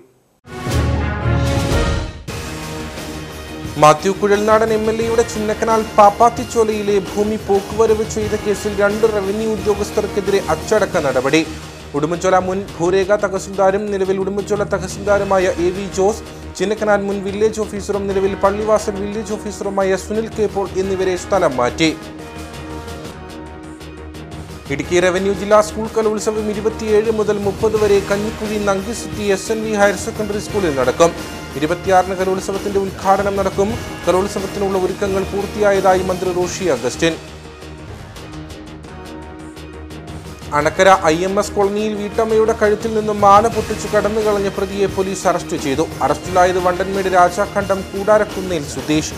മാത്യു കുഴൽനാടൻ MLAയുടെ ചിന്നക്കനാൽ പാപ്പാത്തിച്ചോലയിലെ ഭൂമി പോക്കുവരവ് ചെയ്ത കേസിൽ 2 റവന്യൂ ഉദ്യോഗസ്ഥർക്കെതിരെ അച്ചടക്ക നടപടി. ഉടുമ്പൻചോല മുൻ ഭൂരേഖ തഹസിൽദാരും നിലവിൽ ഉടുമ്പൻചോല തഹസിൽദാരുമായ AV ജോസ്, ചിന്നക്കനാൽ മുൻ വില്ലേജ് ഓഫീസറും നിലവിൽ പള്ളിവാസൽ വില്ലേജ് ഓഫീസറുമായ സുനിൽ കെ പോൾ എന്നിവരെ സ്ഥലം മാറ്റി. ഇടുക്കി റവന്യൂ ജില്ലാ സ്കൂൾ കലോത്സവം 27 മുതൽ 30 വരെ Kanjikuzhi Nanki city SNV higher secondary സ്കൂളിൽ നടക്കും. 26 കലോത്സവത്തിന്റെ ഉദ്ഘാടനം നടക്കും. കലോത്സവത്തിനുള്ള ഒരുക്കങ്ങൾ പൂർത്തിയായതായി മന്ത്രി റോഷി അഗസ്റ്റിൻ. അണക്കര IMS കോളനിയിൽ വീട്ടമ്മയുടെ കഴുത്തിൽ നിന്നും മാല പൊട്ടിച്ചു കടന്നു കളഞ്ഞ പ്രതിയെ പോലീസ് അറസ്റ്റ് ചെയ്തു. അറസ്റ്റിലായത് വണ്ടൻമേട് രാജാഖണ്ഡം കൂടാരക്കുന്നേൽ സുധീഷ്.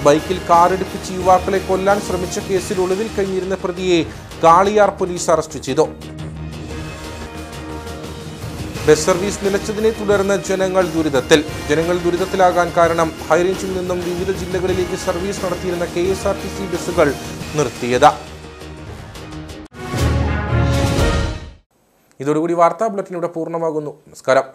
ബൈക്കിൽ കാറിടിപ്പിച്ച് യുവാക്കളെ കൊല്ലാൻ ശ്രമിച്ച കേസിൽ ഒളിവിൽ കഴിഞ്ഞിരുന്ന പ്രതിയെ കാളിയാർ പോലീസ് അറസ്റ്റ് ചെയ്തു. ബസ് സർവീസ് നിലച്ചതിനെ തുടർന്ന് ജനങ്ങൾ ദുരിതത്തിലാകാൻ കാരണം ഹൈറേഞ്ചിൽ നിന്നും വിവിധ ജില്ലകളിലേക്ക് സർവീസ് നടത്തിയിരുന്ന KSRTC ബസ്സുകൾ നിർത്തിയത്. ഇതോടുകൂടി വാർത്താ ബുള്ളറ്റിൻ ഇവിടെ പൂർണ്ണമാകുന്നു. നമസ്കാരം.